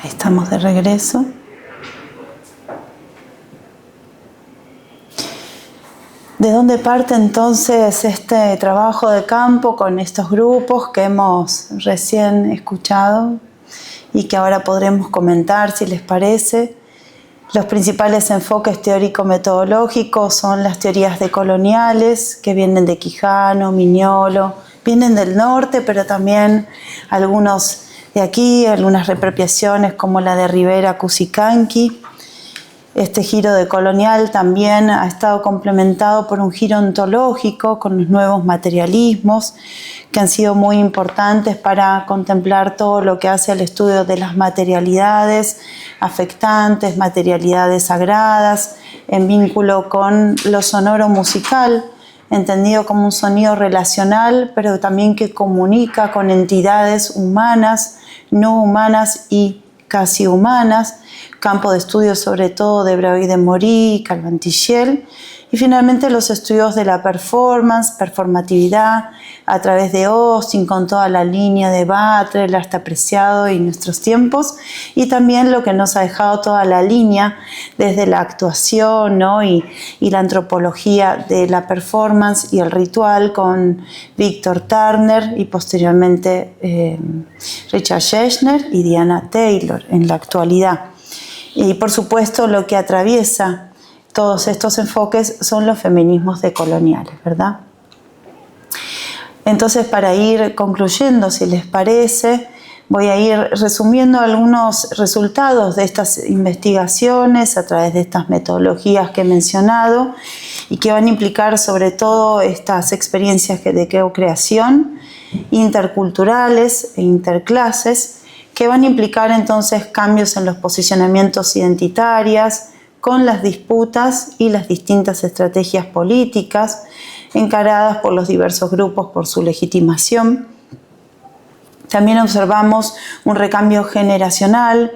Estamos de regreso. ¿De dónde parte entonces este trabajo de campo con estos grupos que hemos recién escuchado y que ahora podremos comentar si les parece? Los principales enfoques teórico-metodológicos son las teorías decoloniales que vienen de Quijano, Mignolo, vienen del norte, pero también algunos de aquí, algunas reapropiaciones como la de Rivera Cusicanqui. Este giro decolonial también ha estado complementado por un giro ontológico con los nuevos materialismos que han sido muy importantes para contemplar todo lo que hace al estudio de las materialidades afectantes, materialidades sagradas, en vínculo con lo sonoro musical, entendido como un sonido relacional, pero también que comunica con entidades humanas, no humanas y casi humanas, campo de estudio sobre todo de Breuil de Maury y Calvin-Tichiel, y finalmente los estudios de la performance, performatividad, a través de Austin, con toda la línea de Butler, hasta Preciado y Nuestros Tiempos, y también lo que nos ha dejado toda la línea desde la actuación, ¿no? y la antropología de la performance y el ritual con Victor Turner y posteriormente Richard Schechner y Diana Taylor en la actualidad. Y por supuesto lo que atraviesa todos estos enfoques son los feminismos decoloniales, ¿verdad? Entonces, para ir concluyendo, si les parece, voy a ir resumiendo algunos resultados de estas investigaciones a través de estas metodologías que he mencionado y que van a implicar sobre todo estas experiencias de co-creación interculturales e interclases que van a implicar entonces cambios en los posicionamientos identitarios, con las disputas y las distintas estrategias políticas encaradas por los diversos grupos por su legitimación. También observamos un recambio generacional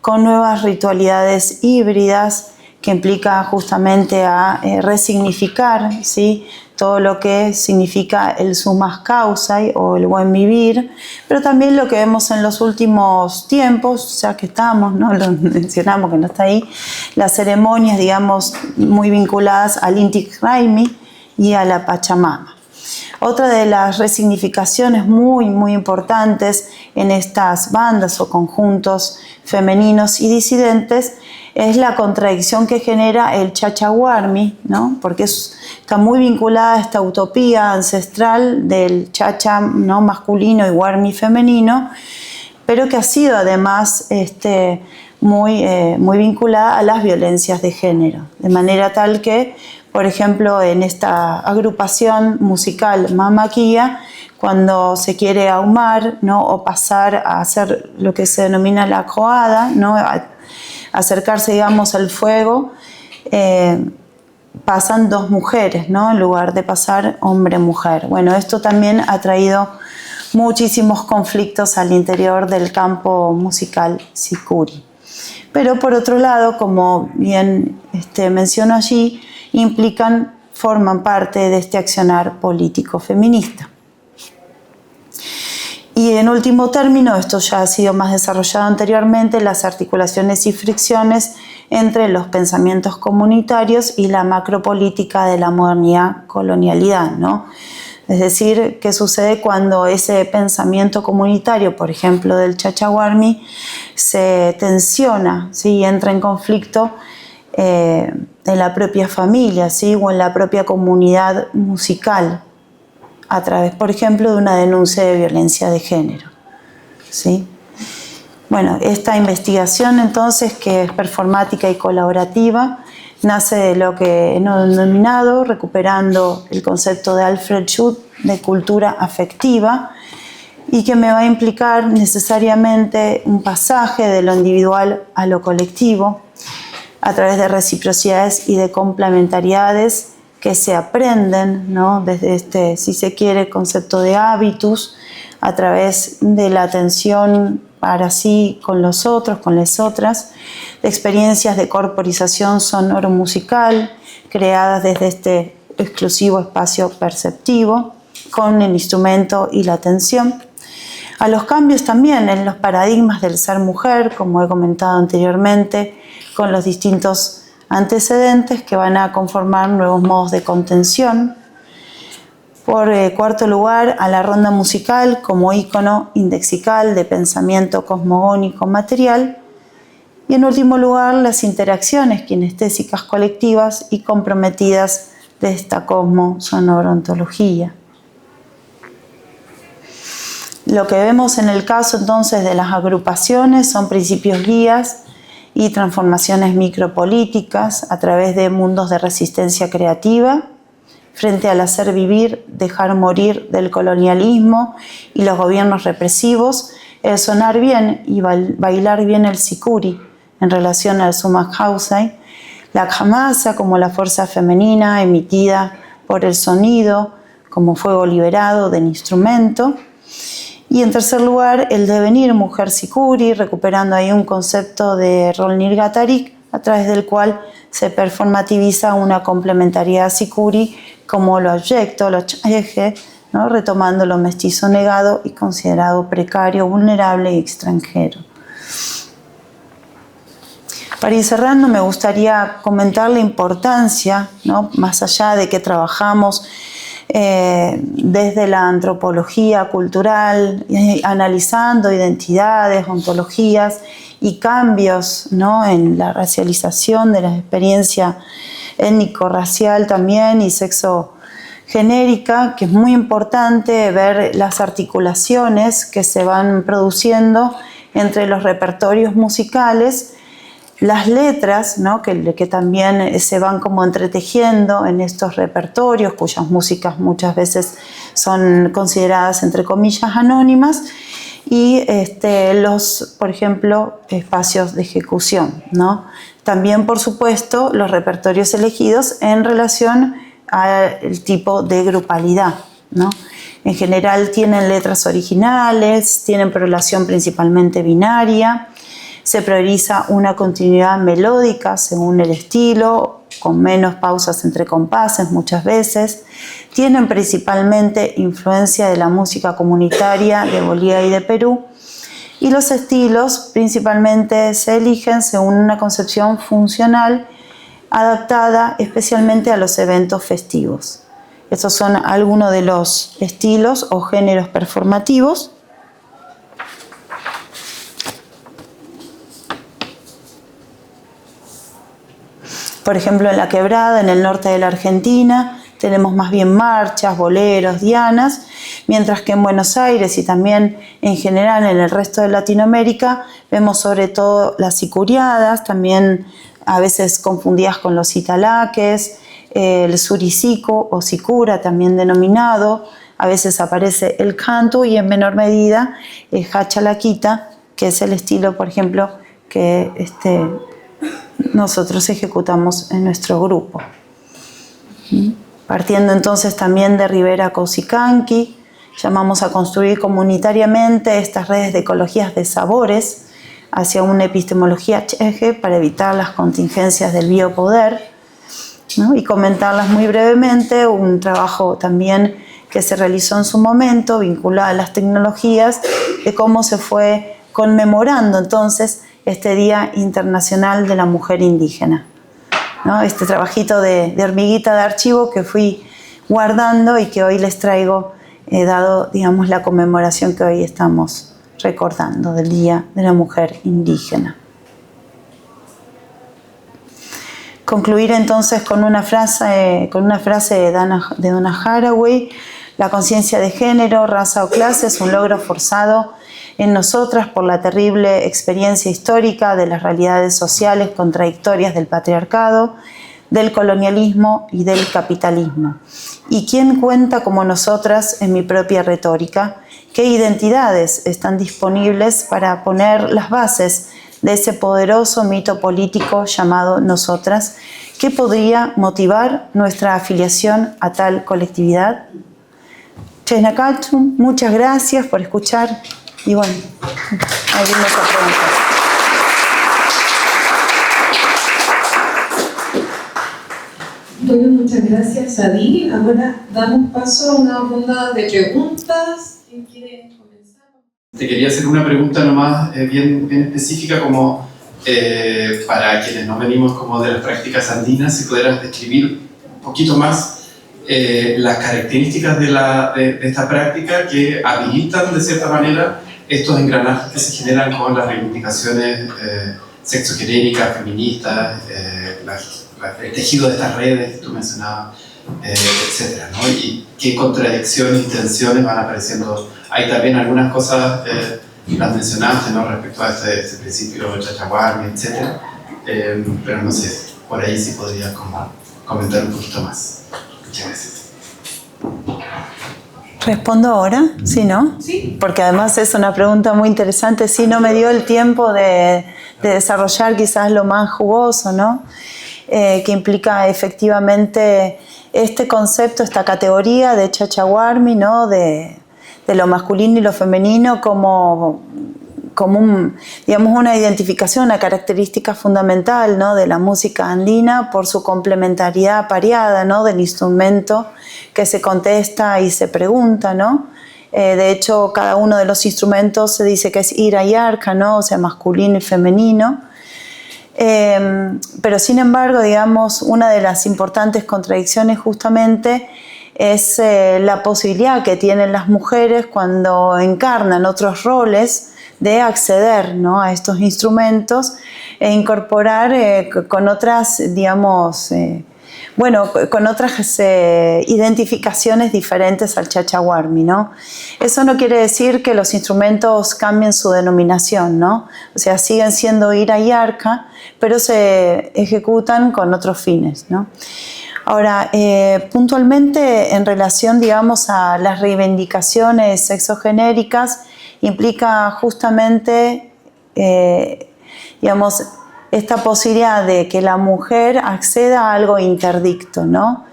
con nuevas ritualidades híbridas que implica justamente a resignificar, ¿sí?, todo lo que significa el sumas causae o el buen vivir, pero también lo que vemos en los últimos tiempos, ya que estamos, ¿no?, lo mencionamos que no está ahí, las ceremonias, digamos, muy vinculadas al Inti Raymi y a la Pachamama. Otra de las resignificaciones muy, muy importantes en estas bandas o conjuntos femeninos y disidentes es la contradicción que genera el chachahuarmi, ¿no?, porque está muy vinculada a esta utopía ancestral del chacha, ¿no?, masculino y warmi femenino, pero que ha sido además muy vinculada a las violencias de género, de manera tal que, por ejemplo, en esta agrupación musical Mamaquía, cuando se quiere ahumar, ¿no?, o pasar a hacer lo que se denomina la coada, ¿no?, acercarse, digamos, al fuego, pasan dos mujeres, ¿no?, en lugar de pasar hombre-mujer. Bueno, esto también ha traído muchísimos conflictos al interior del campo musical sicuri. Pero por otro lado, como bien menciono allí, forman parte de este accionar político feminista. Y en último término, esto ya ha sido más desarrollado anteriormente, las articulaciones y fricciones entre los pensamientos comunitarios y la macropolítica de la modernidad colonialidad, ¿no? Es decir, ¿qué sucede cuando ese pensamiento comunitario, por ejemplo, del chachahuarmi, se tensiona, ¿sí?, entra en conflicto en la propia familia, ¿sí?, o en la propia comunidad musical, a través, por ejemplo, de una denuncia de violencia de género, ¿sí? Bueno, esta investigación entonces, que es performática y colaborativa, nace de lo que he denominado, recuperando el concepto de Alfred Schut de cultura afectiva, y que me va a implicar necesariamente un pasaje de lo individual a lo colectivo, a través de reciprocidades y de complementariedades que se aprenden, ¿no?, desde si se quiere, concepto de hábitus, a través de la atención para sí con los otros, con las otras, de experiencias de corporización sonoro-musical, creadas desde este exclusivo espacio perceptivo, con el instrumento y la atención, A los cambios también en los paradigmas del ser mujer, como he comentado anteriormente, con los distintos antecedentes que van a conformar nuevos modos de contención. Por cuarto lugar, a la ronda musical como ícono indexical de pensamiento cosmogónico material. Y en último lugar, las interacciones kinestésicas colectivas y comprometidas de esta cosmosonorontología. Lo que vemos en el caso entonces de las agrupaciones son principios guías y transformaciones micropolíticas a través de mundos de resistencia creativa frente al hacer vivir, dejar morir del colonialismo y los gobiernos represivos, el sonar bien y bailar bien el sikuri en relación al sumak hausai, la khamasa como la fuerza femenina emitida por el sonido como fuego liberado del instrumento. Y en tercer lugar, el devenir mujer sikuri, recuperando ahí un concepto de rol nirgatarik, a través del cual se performativiza una complementariedad sikuri como lo abyecto, lo chayeje, ¿no? Retomando lo mestizo negado y considerado precario, vulnerable y extranjero. Para ir cerrando, me gustaría comentar la importancia, ¿no? Más allá de que trabajamos desde la antropología cultural, analizando identidades, ontologías y cambios, ¿no? En la racialización de la experiencia étnico-racial también y sexo-genérica, que es muy importante ver las articulaciones que se van produciendo entre los repertorios musicales, las letras, ¿no? que también se van como entretejiendo en estos repertorios, cuyas músicas muchas veces son consideradas entre comillas anónimas, y los, por ejemplo, espacios de ejecución, ¿no? También, por supuesto, los repertorios elegidos en relación al tipo de grupalidad, ¿no? En general tienen letras originales, tienen correlación principalmente binaria, se prioriza una continuidad melódica según el estilo, con menos pausas entre compases muchas veces. Tienen principalmente influencia de la música comunitaria de Bolivia y de Perú. Y los estilos principalmente se eligen según una concepción funcional adaptada especialmente a los eventos festivos. Estos son algunos de los estilos o géneros performativos. Por ejemplo, en La Quebrada, en el norte de la Argentina, tenemos más bien marchas, boleros, dianas, mientras que en Buenos Aires y también en general en el resto de Latinoamérica vemos sobre todo las sicuriadas, también a veces confundidas con los italaques, el suricico o sicura también denominado, a veces aparece el canto y en menor medida el hachalaquita, que es el estilo, por ejemplo, que nosotros ejecutamos en nuestro grupo. Partiendo entonces también de Rivera Causicanqui, llamamos a construir comunitariamente estas redes de ecologías de sabores hacia una epistemología cheje para evitar las contingencias del biopoder, ¿no? Y comentarlas muy brevemente, un trabajo también que se realizó en su momento vinculado a las tecnologías, de cómo se fue conmemorando entonces este Día Internacional de la Mujer Indígena, ¿no? Este trabajito de hormiguita de archivo que fui guardando y que hoy les traigo, dado, digamos, la conmemoración que hoy estamos recordando del Día de la Mujer Indígena. Concluir entonces con una frase de Donna Haraway: la conciencia de género, raza o clase es un logro forzado en nosotras por la terrible experiencia histórica de las realidades sociales contradictorias del patriarcado, del colonialismo y del capitalismo. ¿Y quién cuenta como nosotras en mi propia retórica? ¿Qué identidades están disponibles para poner las bases de ese poderoso mito político llamado nosotras? ¿Qué podría motivar nuestra afiliación a tal colectividad? Chenacachum, muchas gracias por escuchar. Y bueno, algunas preguntas. Bueno, muchas gracias, Adi. Ahora damos paso a una ronda de preguntas. ¿Quién quiere? Te quería hacer una pregunta nomás bien específica, como para quienes no venimos como de las prácticas andinas, si pudieras describir un poquito más las características de esta práctica que habilitan de cierta manera estos engranajes que se generan con las reivindicaciones sexogenéricas, feministas, el tejido de estas redes que tú mencionabas, etcétera, ¿no? Y qué contradicciones y tensiones van apareciendo. Hay también algunas cosas, las mencionaste, ¿no? Respecto a este principio Chachahuarmi, etcétera, pero no sé, por ahí sí podrías comentar un poquito más. Muchas gracias. ¿Respondo ahora? ¿Sí, no? Sí. Porque además es una pregunta muy interesante. Sí, no me dio el tiempo de desarrollar quizás lo más jugoso, ¿no? Que implica efectivamente este concepto, esta categoría de Chachahuarmi, ¿no? De lo masculino y lo femenino como digamos, una identificación, una característica fundamental, ¿no? De la música andina por su complementariedad pareada, ¿no? Del instrumento que se contesta y se pregunta, ¿no? De hecho, cada uno de los instrumentos se dice que es ira y arca, ¿no? O sea, masculino y femenino. Pero sin embargo, digamos, una de las importantes contradicciones justamente es la posibilidad que tienen las mujeres cuando encarnan otros roles de acceder, ¿no? A estos instrumentos e incorporar con otras, digamos, con otras identificaciones diferentes al Chachahuarmi, ¿no? Eso no quiere decir que los instrumentos cambien su denominación, ¿no? O sea, siguen siendo ira y arca, pero se ejecutan con otros fines, ¿no? Ahora, puntualmente en relación, digamos, a las reivindicaciones sexogenéricas, implica justamente, digamos, esta posibilidad de que la mujer acceda a algo interdicto, ¿no?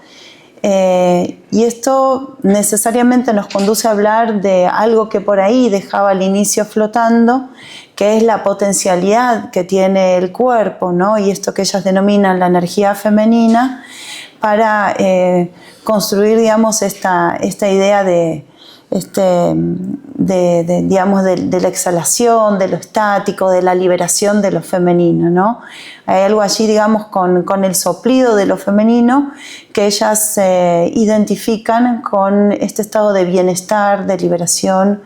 Y esto necesariamente nos conduce a hablar de algo que por ahí dejaba al inicio flotando, que es la potencialidad que tiene el cuerpo, ¿no? Y esto que ellas denominan la energía femenina, para construir, digamos, esta idea digamos, de la exhalación, de lo estático, de la liberación de lo femenino, ¿no? Hay algo allí, digamos, con el soplido de lo femenino que ellas se identifican con este estado de bienestar, de liberación,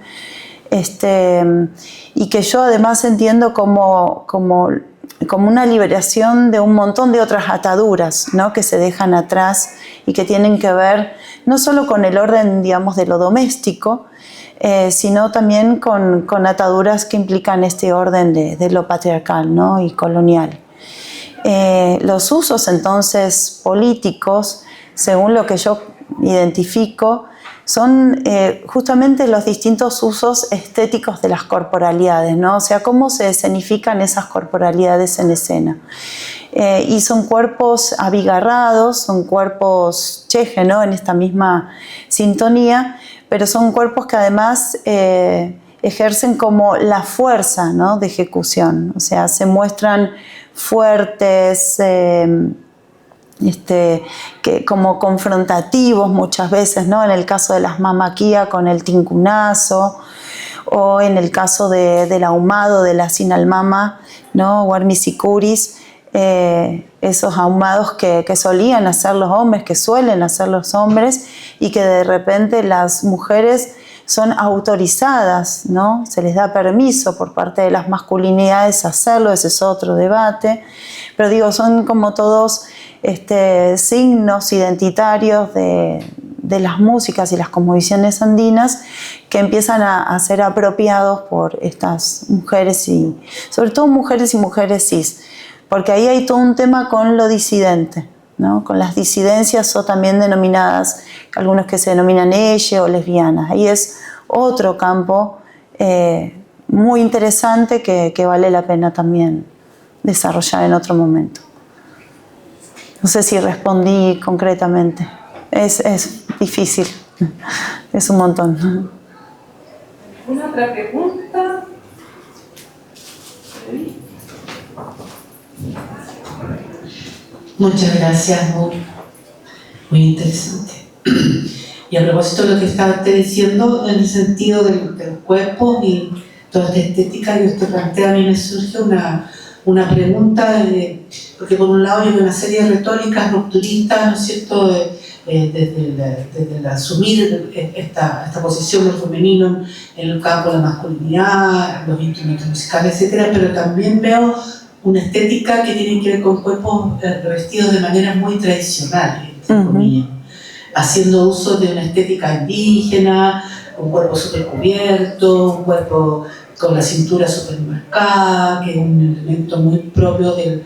y que yo además entiendo como una liberación de un montón de otras ataduras, ¿no? Que se dejan atrás y que tienen que ver no solo con el orden, digamos, de lo doméstico, sino también con ataduras que implican este orden de lo patriarcal, ¿no? Y colonial. Los usos entonces políticos, según lo que yo identifico, son justamente los distintos usos estéticos de las corporalidades, ¿no? O sea, cómo se escenifican esas corporalidades en escena. Y son cuerpos abigarrados, son cuerpos cheje, ¿no? En esta misma sintonía, pero son cuerpos que además ejercen como la fuerza, ¿no? De ejecución. O sea, se muestran fuertes, como confrontativos muchas veces, ¿no? En el caso de las mamaquía con el tincunazo, o en el caso del ahumado de la sinalmama, ¿no? Warmisicuris, esos ahumados que solían hacer los hombres, que suelen hacer los hombres, y que de repente las mujeres son autorizadas, ¿no? Se les da permiso por parte de las masculinidades a hacerlo, ese es otro debate, pero digo, son como todos signos identitarios de las músicas y las cosmovisiones andinas que empiezan a ser apropiados por estas mujeres, y sobre todo mujeres y mujeres cis, porque ahí hay todo un tema con lo disidente, ¿no? Con las disidencias o también denominadas, algunos que se denominan elle o lesbianas. Ahí es otro campo muy interesante que vale la pena también desarrollar en otro momento. No sé si respondí concretamente. Es difícil, es un montón. ¿Una otra pregunta? Muchas gracias, muy interesante. Y a propósito de lo que estaba usted diciendo, en el sentido del cuerpo y toda esta estética que usted plantea, a mí me surge una pregunta, porque por un lado hay una serie de retóricas rupturistas, ¿no es cierto?, desde el asumir esta posición del femenino en el campo de la masculinidad, los instrumentos musicales, etcétera, pero también veo una estética que tiene que ver con cuerpos revestidos de manera muy tradicional, entre comillas, haciendo uso de una estética indígena, un cuerpo súper cubierto, un cuerpo con la cintura súper marcada, que es un elemento muy propio del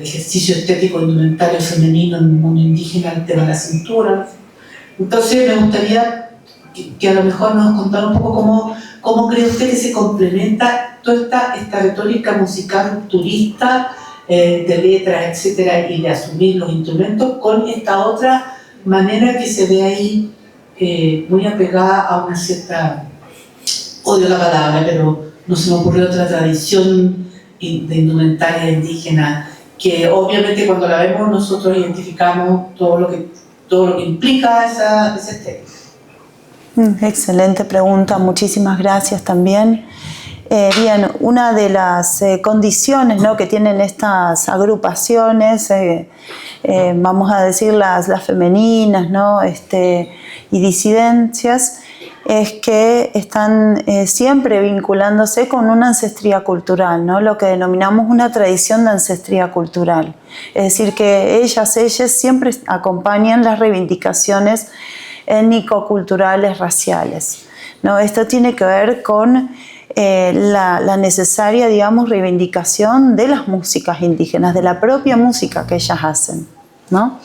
ejercicio estético indumentario femenino en el mundo indígena, el tema de la cintura. Entonces me gustaría que a lo mejor nos contara un poco cómo cree usted que se complementa toda esta retórica musical rupturista, de letras, etcétera, y de asumir los instrumentos con esta otra manera que se ve ahí muy apegada a una cierta, odio la palabra, pero no se me ocurrió otra tradición de indumentaria indígena, que obviamente cuando la vemos nosotros identificamos todo lo que implica esa estética. Excelente pregunta, muchísimas gracias también. Bien, una de las condiciones, ¿no?, que tienen estas agrupaciones, vamos a decir las femeninas, ¿no?, y disidencias, es que están siempre vinculándose con una ancestría cultural, ¿no?, lo que denominamos una tradición de ancestría cultural. Es decir, que ellas siempre acompañan las reivindicaciones étnico-culturales, raciales, ¿no? Esto tiene que ver con la necesaria, digamos, reivindicación de las músicas indígenas, de la propia música que ellas hacen, ¿no?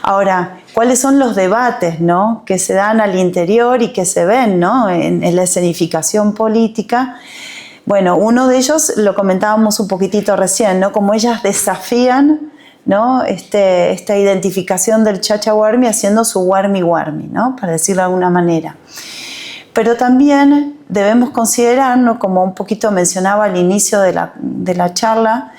Ahora, ¿cuáles son los debates, ¿no?, que se dan al interior y que se ven, ¿no?, en la escenificación política? Bueno, uno de ellos lo comentábamos un poquitito recién, ¿no?, como ellas desafían, ¿no?, esta identificación del chachahuarmi haciendo su huarmi-huarmi, ¿no?, para decirlo de alguna manera. Pero también debemos considerar, ¿no?, como un poquito mencionaba al inicio de la charla,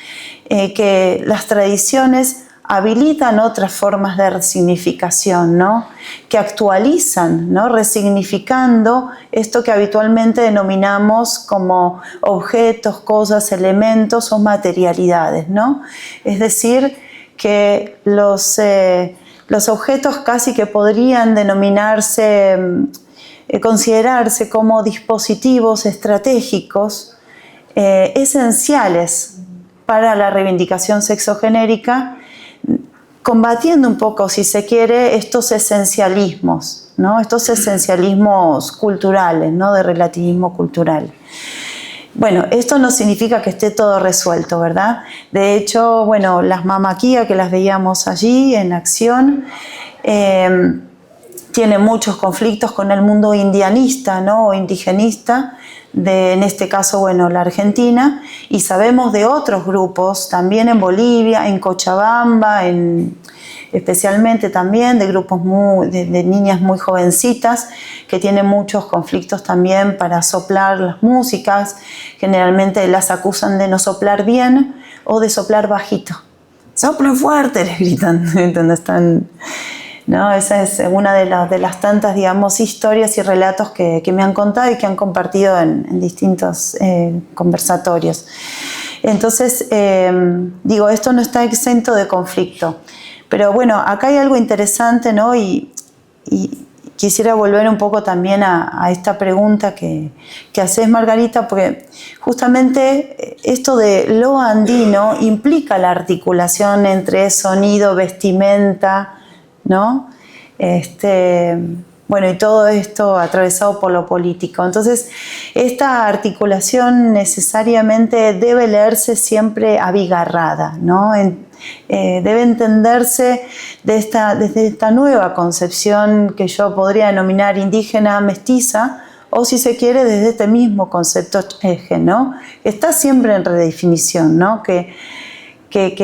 que las tradiciones habilitan otras formas de resignificación, ¿no?, que actualizan, ¿no?, resignificando esto que habitualmente denominamos como objetos, cosas, elementos o materialidades, ¿no? Es decir, que los objetos casi que podrían denominarse, considerarse como dispositivos estratégicos esenciales para la reivindicación sexogenérica, combatiendo un poco, si se quiere, estos esencialismos, ¿no?, estos esencialismos culturales, ¿no?, de relativismo cultural. Bueno, esto no significa que esté todo resuelto, ¿verdad? De hecho, bueno, las mamaquías que las veíamos allí en acción tienen muchos conflictos con el mundo indianista, ¿no?, o indigenista, en este caso, bueno, la Argentina, y sabemos de otros grupos, también en Bolivia, en Cochabamba, especialmente también de grupos de niñas muy jovencitas que tienen muchos conflictos también para soplar las músicas. Generalmente las acusan de no soplar bien o de soplar bajito. ¡Sopla fuerte!, les gritan donde están, ¿no? Esa es una de las tantas, digamos, historias y relatos que me han contado y que han compartido en distintos conversatorios. Entonces, digo, esto no está exento de conflicto. Pero bueno, acá hay algo interesante, ¿no? Y quisiera volver un poco también a esta pregunta que haces, Margarita, porque justamente esto de lo andino implica la articulación entre sonido, vestimenta, ¿no? Bueno, y todo esto atravesado por lo político. Entonces, esta articulación necesariamente debe leerse siempre abigarrada, ¿no? Debe entenderse desde esta nueva concepción que yo podría denominar indígena mestiza, o si se quiere, desde este mismo concepto eje, ¿no? Está siempre en redefinición, ¿no? Que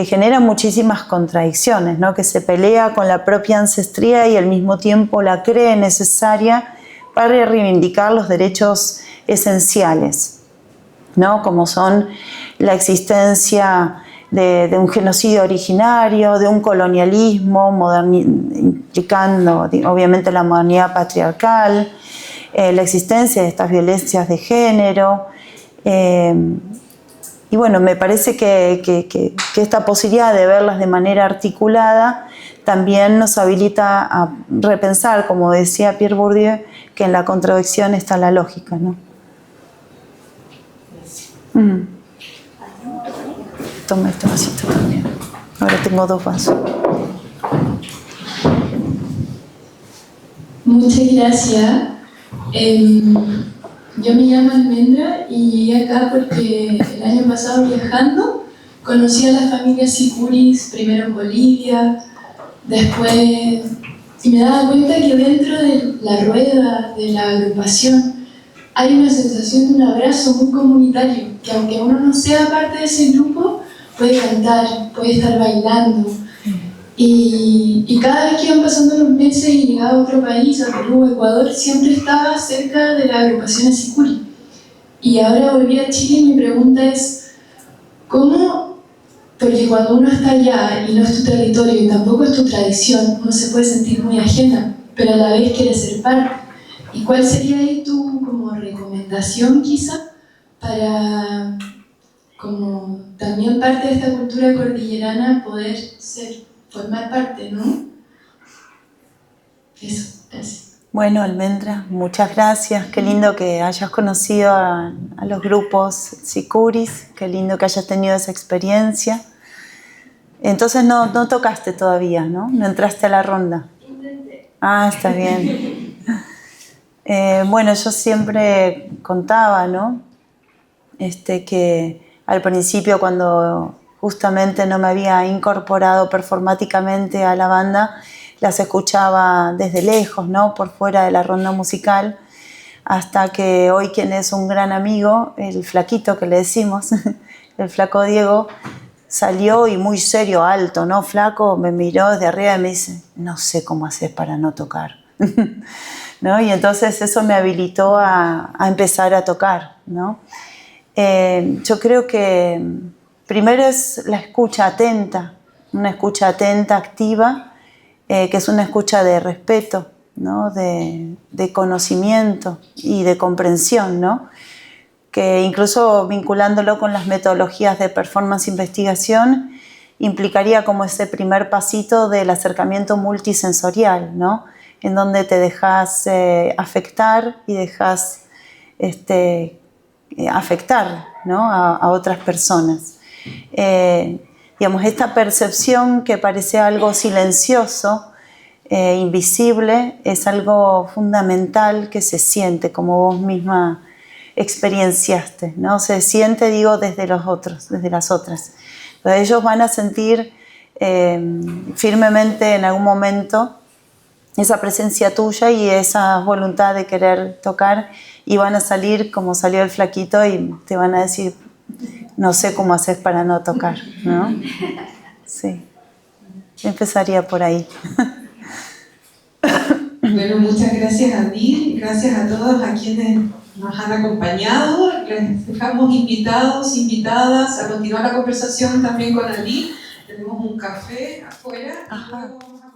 genera muchísimas contradicciones, ¿no? Que se pelea con la propia ancestría y al mismo tiempo la cree necesaria para reivindicar los derechos esenciales, ¿no? Como son la existencia de un genocidio originario, de un colonialismo implicando obviamente la modernidad patriarcal, la existencia de estas violencias de género. Y bueno, me parece que esta posibilidad de verlas de manera articulada también nos habilita a repensar, como decía Pierre Bourdieu, que en la contradicción está la lógica, ¿no? Toma este vasito también. Ahora tengo 2 vasos. Muchas gracias. Yo me llamo Almendra y llegué acá porque el año pasado viajando conocí a la familia Sicuris, primero en Bolivia, después, y me daba cuenta que dentro de la rueda de la agrupación hay una sensación de un abrazo muy comunitario, que aunque uno no sea parte de ese grupo, puede cantar, puede estar bailando. Y cada vez que iban pasando los meses y llegaba a otro país, a Perú, Ecuador, siempre estaba cerca de la agrupación Sicuri. Y ahora volví a Chile y mi pregunta es, ¿cómo? Porque cuando uno está allá y no es tu territorio y tampoco es tu tradición, uno se puede sentir muy ajena, pero a la vez quiere ser parte. ¿Y cuál sería ahí tu como recomendación quizá para, como también parte de esta cultura cordillerana, poder formar parte, ¿no? Eso, gracias. Bueno, Almendra, muchas gracias. Qué lindo que hayas conocido a los grupos Sicuris, qué lindo que hayas tenido esa experiencia. Entonces no tocaste todavía, ¿no? No entraste a la ronda. Intenté. Ah, está bien. Bueno, yo siempre contaba, ¿no? Que al principio, cuando justamente no me había incorporado performáticamente a la banda, las escuchaba desde lejos, ¿no? Por fuera de la ronda musical, hasta que hoy quien es un gran amigo, el flaquito que le decimos, el flaco Diego, salió y muy serio, alto, ¿no? Flaco, me miró desde arriba y me dice, no sé cómo haces para no tocar. ¿No? Y entonces eso me habilitó a empezar a tocar, ¿no? Yo creo que primero es la escucha atenta, una escucha atenta, activa, que es una escucha de respeto, ¿no? De conocimiento y de comprensión, ¿no? Que incluso vinculándolo con las metodologías de performance investigación implicaría como ese primer pasito del acercamiento multisensorial, ¿no? En donde te dejas afectar y dejas afectar, ¿no? a otras personas. Digamos, esta percepción que parece algo silencioso, invisible, es algo fundamental que se siente, como vos misma experienciaste, ¿no? Se siente, digo, desde los otros, desde las otras. Entonces ellos van a sentir firmemente en algún momento esa presencia tuya y esa voluntad de querer tocar, y van a salir como salió el flaquito y te van a decir, no sé cómo haces para no tocar, ¿no? Sí, empezaría por ahí. Bueno, muchas gracias a Adil, gracias a todos a quienes nos han acompañado. Les dejamos invitados, invitadas a continuar la conversación también con Adil. Tenemos un café afuera y luego vamos a